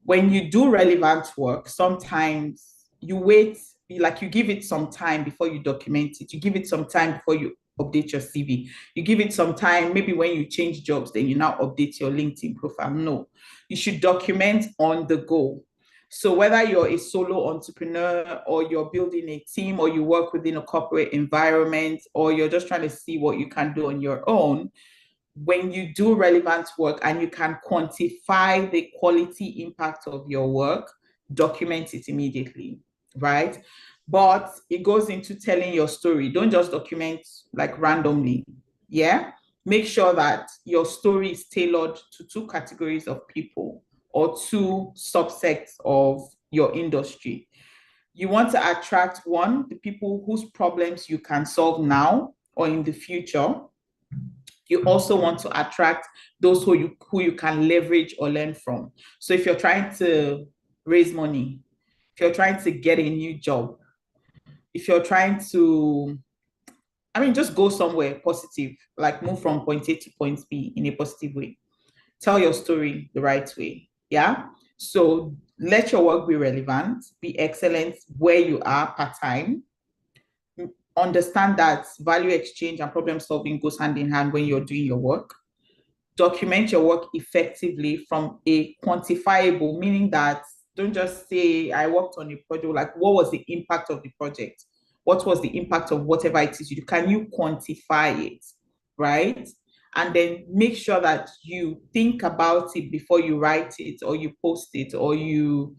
Speaker 2: when you do relevant work, sometimes you wait, like you give it some time before you document it. You give it some time before you update your CV. You give it some time, maybe when you change jobs, then you now update your LinkedIn profile. No, you should document on the go. So whether you're a solo entrepreneur or you're building a team or you work within a corporate environment or you're just trying to see what you can do on your own, when you do relevant work and you can quantify the quality impact of your work, document it immediately, right? But it goes into telling your story. Don't just document like randomly. Yeah. Make sure that your story is tailored to two categories of people or two subsets of your industry. You want to attract one, the people whose problems you can solve now or in the future. You also want to attract those who you can leverage or learn from. So if you're trying to raise money, if you're trying to get a new job, if you're trying to, just go somewhere positive, like move from point A to point B in a positive way. Tell your story the right way. Yeah. So let your work be relevant, be excellent where you are part-time. Understand that value exchange and problem solving goes hand in hand when you're doing your work. Document your work effectively from a quantifiable, meaning that don't just say, I worked on a project, like what was the impact of the project? What was the impact of whatever it is you do? Can you quantify it, right? And then make sure that you think about it before you write it or you post it or you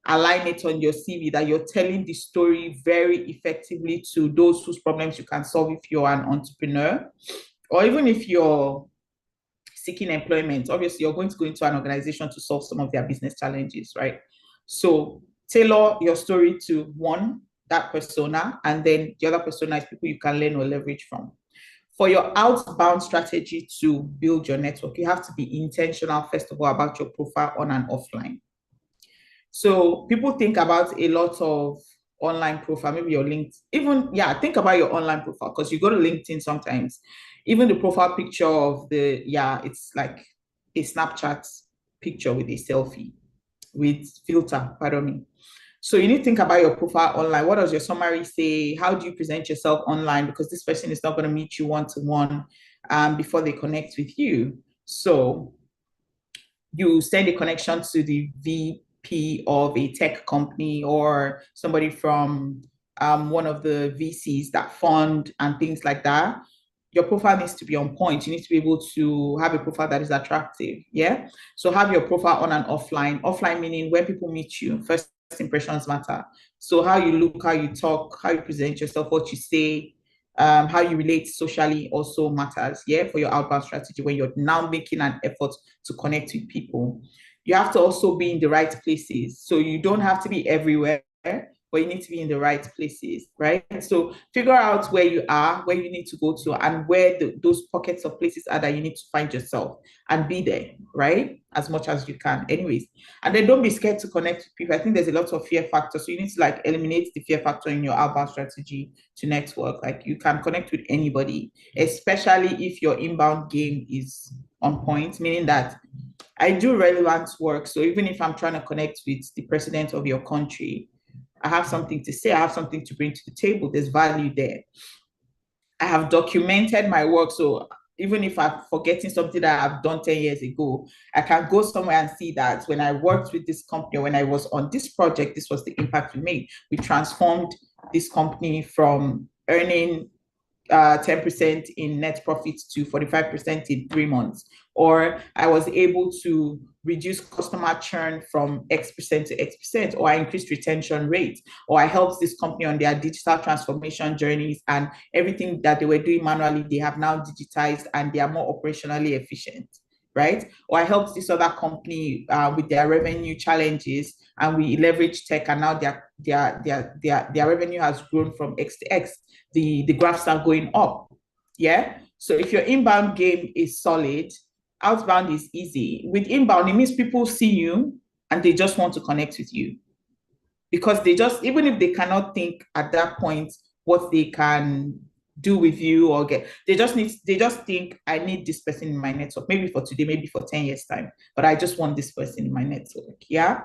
Speaker 2: align it on your CV, that you're telling the story very effectively to those whose problems you can solve if you're an entrepreneur, or even if you're seeking employment. Obviously, you're going to go into an organization to solve some of their business challenges, right? So tailor your story to one, that persona, and then the other persona is people you can learn or leverage from. For your outbound strategy to build your network, you have to be intentional, first of all, about your profile on and offline. So people think about a lot of online profile, maybe your LinkedIn, even, think about your online profile, because you go to LinkedIn sometimes, even the profile picture of it's like a Snapchat picture with a selfie. filter, pardon me. So you need to think about your profile online. What does your summary say? How do you present yourself online? Because this person is not going to meet you one-to-one before they connect with you. So you send a connection to the VP of a tech company or somebody from one of the VCs that fund and things like that. Your profile needs to be on point. You need to be able to have a profile that is attractive. Yeah. So have your profile on and offline. Offline meaning when people meet you, first impressions matter. So how you look, how you talk, how you present yourself, what you say, how you relate socially also matters, yeah, for your outbound strategy when you're now making an effort to connect with people. You have to also be in the right places. So you don't have to be everywhere, but you need to be in the right places, right? So figure out where you are, where you need to go to, and where those pockets of places are that you need to find yourself and be there, right? As much as you can. Anyways, and then don't be scared to connect with people. I think there's a lot of fear factor. So you need to like eliminate the fear factor in your outbound strategy to network. Like you can connect with anybody, especially if your inbound game is on point, meaning that I do relevant work. So even if I'm trying to connect with the president of your country, I have something to say, I have something to bring to the table. There's value there. I have documented my work. So even if I'm forgetting something that I've done 10 years ago, I can go somewhere and see that when I worked with this company, when I was on this project, this was the impact we made. We transformed this company from earning 10% in net profits to 45% in 3 months. Or I was able to reduce customer churn from X% to X%, or I increased retention rate, or I helped this company on their digital transformation journeys, and everything that they were doing manually, they have now digitized and they are more operationally efficient, right? Or I helped this other company with their revenue challenges, and we leverage tech, and now their revenue has grown from X to X. The graphs are going up. Yeah. So if your inbound game is solid, outbound is easy. With inbound, it means people see you and they just want to connect with you, because they just, even if they cannot think at that point what they can do with you or get, they just think, I need this person in my network, maybe for today, maybe for 10 years time, but I just want this person in my network. Yeah.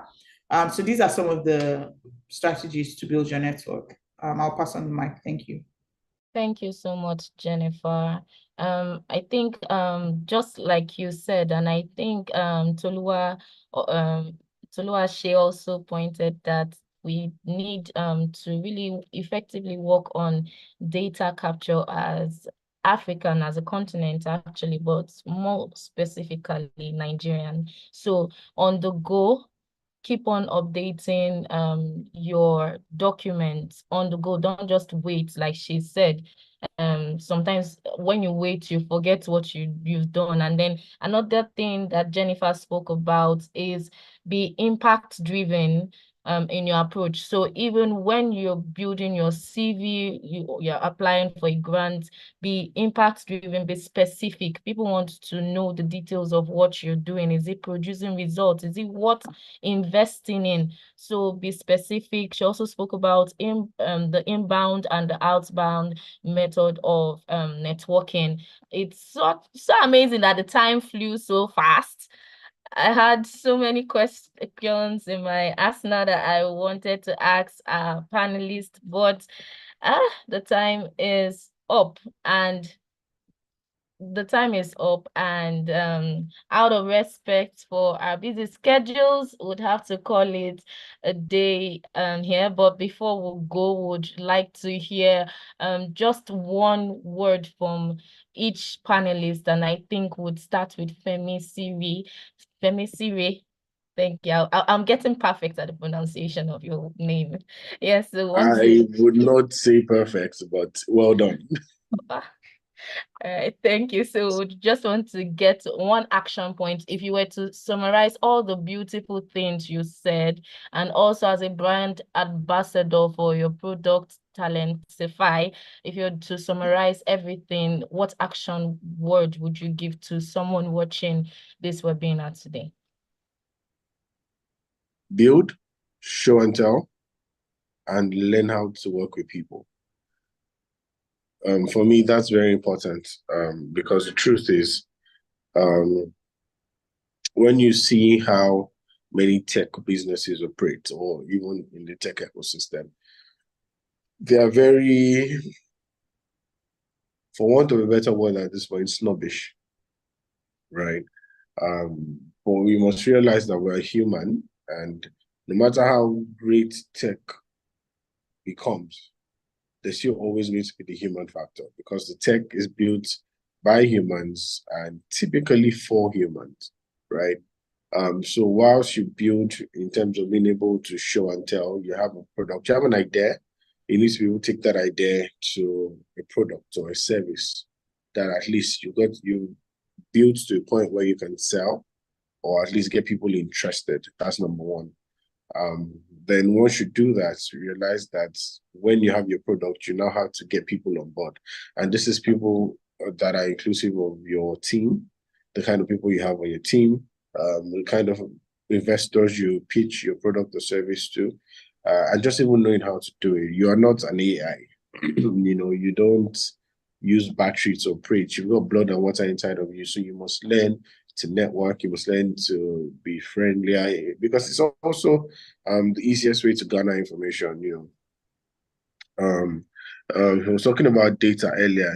Speaker 2: So these are some of the strategies to build your network. I'll pass on the mic. Thank you.
Speaker 1: Thank you so much, Jennifer. I think just like you said, and I think Tolua Shea also pointed that we need to really effectively work on data capture as African, as a continent actually, but more specifically Nigerian. So on the go, keep on updating your documents on the go. Don't just wait, like she said. Sometimes when you wait, you forget what you've done. And then another thing that Jennifer spoke about is be impact driven in your approach. So even when you're building your CV, you're applying for a grant, be impact driven, be specific. People want to know the details of what you're doing. Is it producing results? Is it what investing in? So be specific. She also spoke about the inbound and the outbound method of networking. It's so amazing that the time flew so fast. I had so many questions in my arsenal that I wanted to ask our panelists, but the time is up, and out of respect for our busy schedules, would have to call it a day here. But before we go, would like to hear just one word from each panelist, and I think would start with Femi Siri. Femi Siri. Thank you. I'm getting perfect at the pronunciation of your name. Yes, so
Speaker 3: I would not say perfect, but well done.
Speaker 1: All right, thank you. So just want to get one action point. If you were to summarize all the beautiful things you said, and also as a brand ambassador for your product Talentify, if you were to summarize everything, what action word would you give to someone watching this webinar today?
Speaker 3: Build, show and tell, and learn how to work with people. For me, that's very important because the truth is, when you see how many tech businesses operate, or even in the tech ecosystem. They are very, for want of a better word at this point, snobbish, right? But we must realize that we're human, and no matter how great tech becomes, there's still always going to be the human factor, because the tech is built by humans and typically for humans, right? So whilst you build in terms of being able to show and tell, you have a product, you have an idea, you need to be able to take that idea to a product or a service that at least you build to a point where you can sell, or at least get people interested. That's number one. Then once you do that, you realize that when you have your product, you now have to get people on board. And this is people that are inclusive of your team, the kind of people you have on your team, the kind of investors you pitch your product or service to, and just even knowing how to do it. You are not an AI. You don't use battery to operate. You've got blood and water inside of you, so you must learn to network. You must learn to be friendly, because it's also the easiest way to garner information. He was talking about data earlier,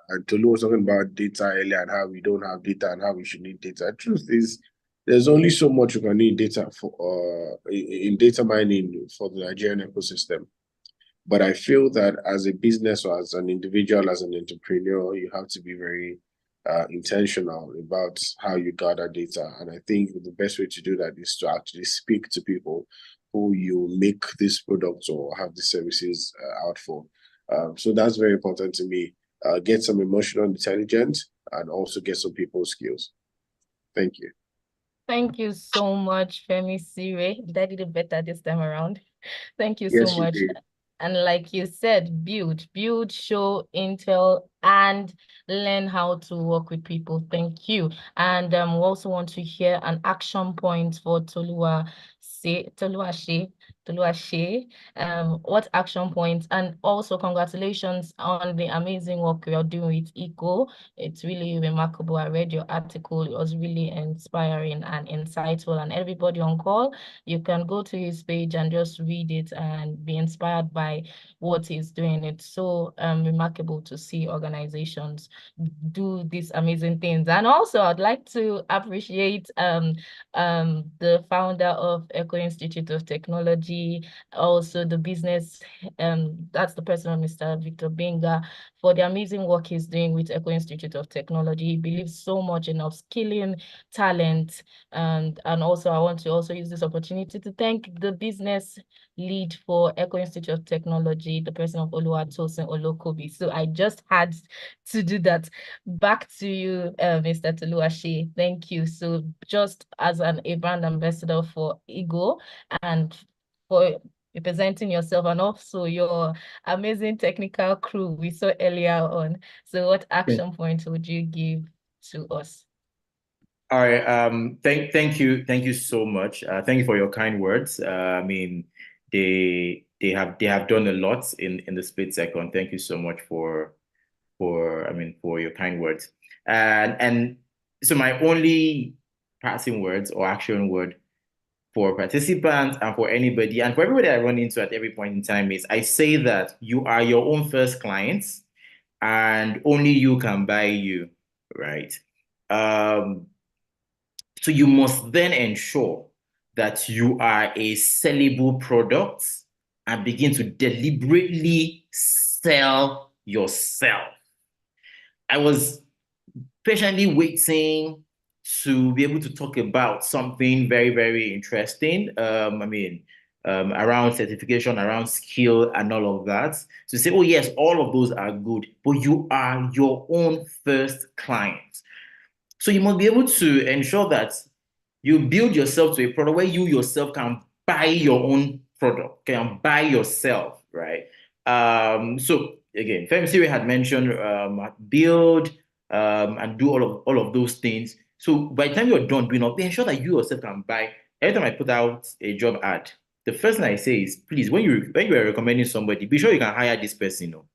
Speaker 3: and Tolu was talking about data earlier and how we don't have data and how we should need data. The truth is, there's only so much you can need data for in data mining for the Nigerian ecosystem. But I feel that as a business or as an individual, as an entrepreneur, you have to be very intentional about how you gather data. And I think the best way to do that is to actually speak to people who you make these products or have these services out for. So that's very important to me. Get some emotional intelligence and also get some people skills. Thank you.
Speaker 1: Thank you so much, Femi Sire. I did it better this time around. Thank you so
Speaker 3: Yes, you
Speaker 1: much.
Speaker 3: did.
Speaker 1: And like you said, build, show, intel, and learn how to work with people. Thank you. And we also want to hear an action point for Toluashe. What action points? And also congratulations on the amazing work you're doing with ECO. It's really remarkable. I read your article. It was really inspiring and insightful. And everybody on call, you can go to his page and just read it and be inspired by what he's doing. It's so remarkable to see organizations do these amazing things. And also, I'd like to appreciate the founder of Eco Institute of Technology, also the business, that's the person of Mr. Victor Benga, for the amazing work he's doing with Eco Institute of Technology. He believes so much in upskilling talent. And also, I want to also use this opportunity to thank the business lead for Eco Institute of Technology, the person of Oluwatosin Olokobi. So I just had to do that. Back to you, Mr. Toluashe. Thank you. So just as a brand ambassador for Ego and for representing yourself and also your amazing technical crew we saw earlier on. So what action points would you give to us?
Speaker 4: All right. Thank you so much. Thank you for your kind words. I mean, they have done a lot in the split second. Thank you so much for your kind words. And so my only passing words or action word for participants and for anybody and for everybody I run into at every point in time is I say that you are your own first clients and only you can buy you, right? So you must then ensure that you are a sellable product and begin to deliberately sell yourself. I was patiently waiting to be able to talk about something very, very interesting. Around certification, around skill, and all of that. To say, oh, yes, all of those are good, but you are your own first client. So you must be able to ensure that you build yourself to a product where you yourself can buy your own product, can buy yourself, right? So again, Femsiri had mentioned build and do all of those things. So by the time you're done doing all, ensure that you yourself can buy. Every time I put out a job ad, the first thing I say is, please, when you are recommending somebody, be sure you can hire this person, you know.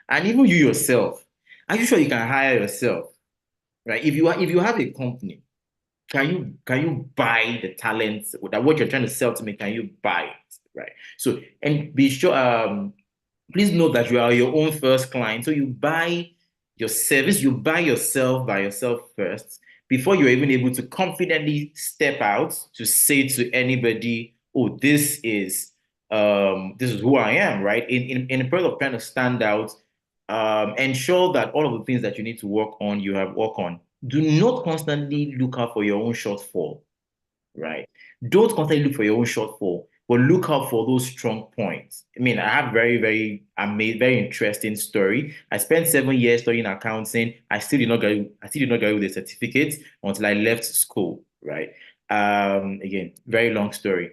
Speaker 4: And even you yourself, are you sure you can hire yourself? Right? If you have a company can you buy the talents that what you're trying to sell to me? Can you buy it? Right. So, and be sure, please note that you are your own first client. So you buy your service, you buy yourself by yourself first before you're even able to confidently step out to say to anybody, oh, this is who I am, right? In a process of trying to stand out, ensure that all of the things that you need to work on, you have work on. Do not constantly look out for your own shortfall, right? Don't constantly look for your own shortfall, but look out for those strong points. I mean, I have very amazing, very interesting story. I spent 7 years studying accounting. I still did not get the certificate until I left school, right? Again, very long story.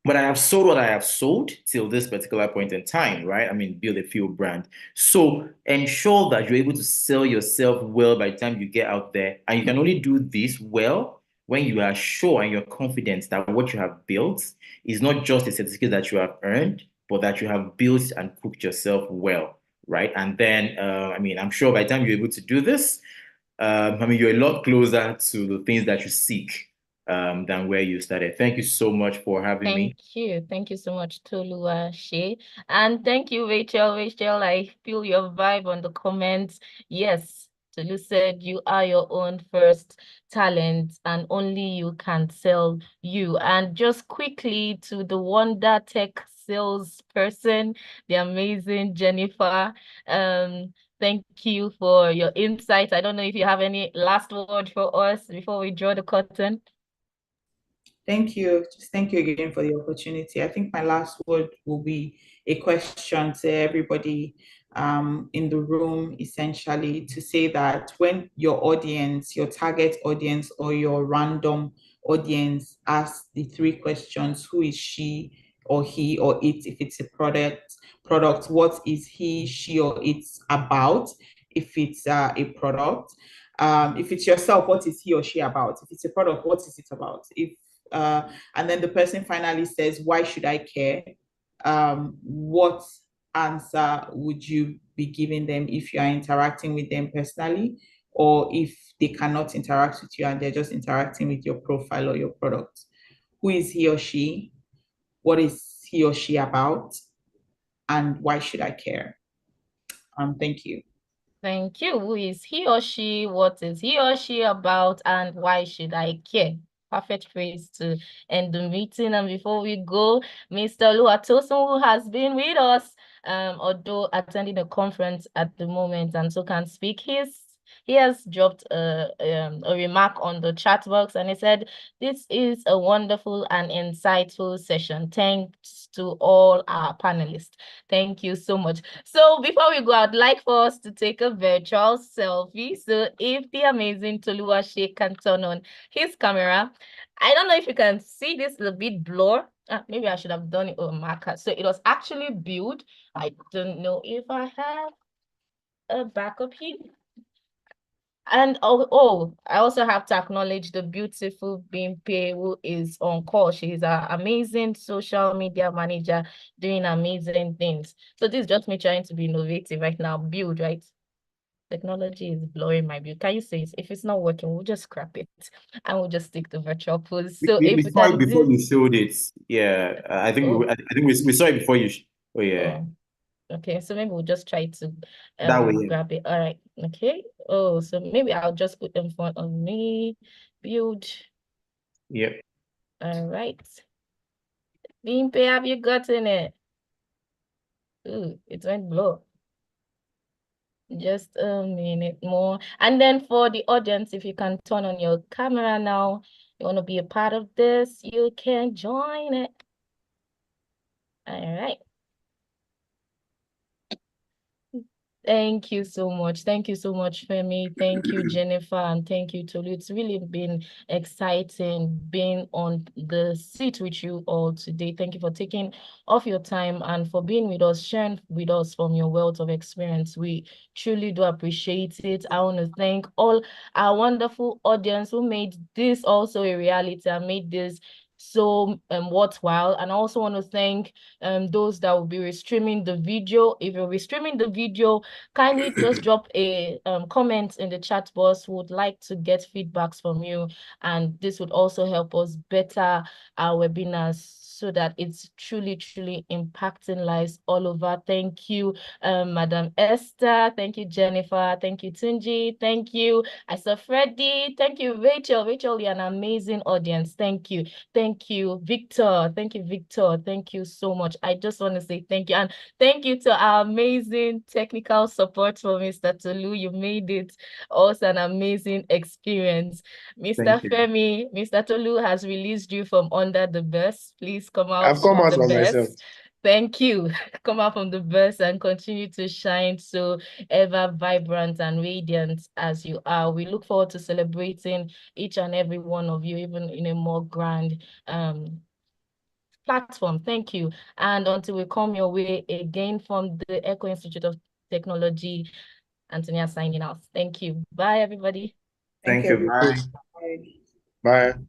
Speaker 4: But I have sold what I have sold till this particular point in time, right? I mean, build a field brand. So ensure that you're able to sell yourself well by the time you get out there. And you can only do this well when you are sure and you're confident that what you have built is not just a certificate that you have earned, but that you have built and cooked yourself well, right? And then, I mean, I'm sure by the time you're able to do this, I mean, you're a lot closer to the things that you seek than where you started. Thank you so much for having me.
Speaker 1: Thank you. Thank you so much, Toluwashe. And thank you, Rachel. Rachel, I feel your vibe on the comments. Yes, Tolu said you are your own first talent and only you can sell you. And just quickly to the Wonder Tech salesperson, the amazing Jennifer. Thank you for your insights. I don't know if you have any last word for us before we draw the curtain.
Speaker 2: Thank you. Just thank you again for the opportunity. I think my last word will be a question to everybody in the room, essentially, to say that when your audience, your target audience, or your random audience asks the three questions, who is she or he or it, if it's a product, what is he, she, or it's about, if it's a product. If it's yourself, what is he or she about? If it's a product, what is it about? And then the person finally says, why should I care? What answer would you be giving them if you are interacting with them personally, or if they cannot interact with you and they're just interacting with your profile or your product? Who is he or she? What is he or she about? And why should I care? Thank you.
Speaker 1: Thank you. Who is he or she? What is he or she about? And why should I care? Perfect phrase to end the meeting. And before we go, Mr. Luatosun, who has been with us, although attending a conference at the moment and so can speak, he has dropped a remark on the chat box and he said, this is a wonderful and insightful session. Thanks to all our panelists. Thank you so much. So before we go, I'd like for us to take a virtual selfie. So if the amazing Toluwashe can turn on his camera, I don't know if you can see this a bit blur. Maybe I should have done it on marker. So it was actually built. I don't know if I have a backup here. And I also have to acknowledge the beautiful Bimpe who is on call. She's an amazing social media manager doing amazing things. So this is just me trying to be innovative right now. Build, right? Technology is blowing my build. Can you say it? If it's not working, we'll just scrap it and we'll just stick to virtual pose. So
Speaker 4: We
Speaker 1: if we
Speaker 4: saw it
Speaker 1: can
Speaker 4: before
Speaker 1: do,
Speaker 4: you showed it. Yeah, I think we saw it before you. Oh yeah,
Speaker 1: oh, okay, so maybe we'll just try to
Speaker 4: that way. Yeah.
Speaker 1: grab it. All right, okay. Oh, so maybe I'll just put them in front of me. Build.
Speaker 4: Yep.
Speaker 1: All right. Bimpe, have you gotten it? Ooh, it went blow. Just a minute more. And then for the audience, if you can turn on your camera now, you want to be a part of this, you can join it. All right. Thank you so much. Thank you so much, Femi. Thank you, Jennifer, and thank you, Tolu. It's really been exciting being on the seat with you all today. Thank you for taking off your time and for being with us, sharing with us from your wealth of experience. We truly do appreciate it. I want to thank all our wonderful audience who made this also a reality and made this so worthwhile. And I also want to thank those that will be restreaming the video. If you're restreaming the video, kindly just drop a comment in the chat box. We would like to get feedbacks from you, and this would also help us better our webinars so that it's truly impacting lives all over. Thank you, Madam Esther. Thank you, Jennifer. Thank you, Tunji. Thank you. I saw Freddie. Thank you, Rachel. Rachel, you're an amazing audience. Thank you. Thank you, Victor. Thank you, Victor. Thank you so much. I just want to say thank you. And thank you to our amazing technical support for Mr. Tolu. You made it also an amazing experience. Mr. Femi, Mr. Tolu has released you from under the bus. Please come out
Speaker 3: I've come
Speaker 1: from
Speaker 3: out
Speaker 1: the
Speaker 3: by
Speaker 1: bus.
Speaker 3: myself.
Speaker 1: Thank you. Come out from the bus and continue to shine so ever vibrant and radiant as you are. We look forward to celebrating each and every one of you, even in a more grand platform. Thank you. And until we come your way again from the Echo Institute of Technology, Antonia signing out. Thank you. Bye, everybody.
Speaker 2: Thank
Speaker 3: Thank you.
Speaker 2: you.
Speaker 3: Bye.
Speaker 2: Bye.
Speaker 3: Bye.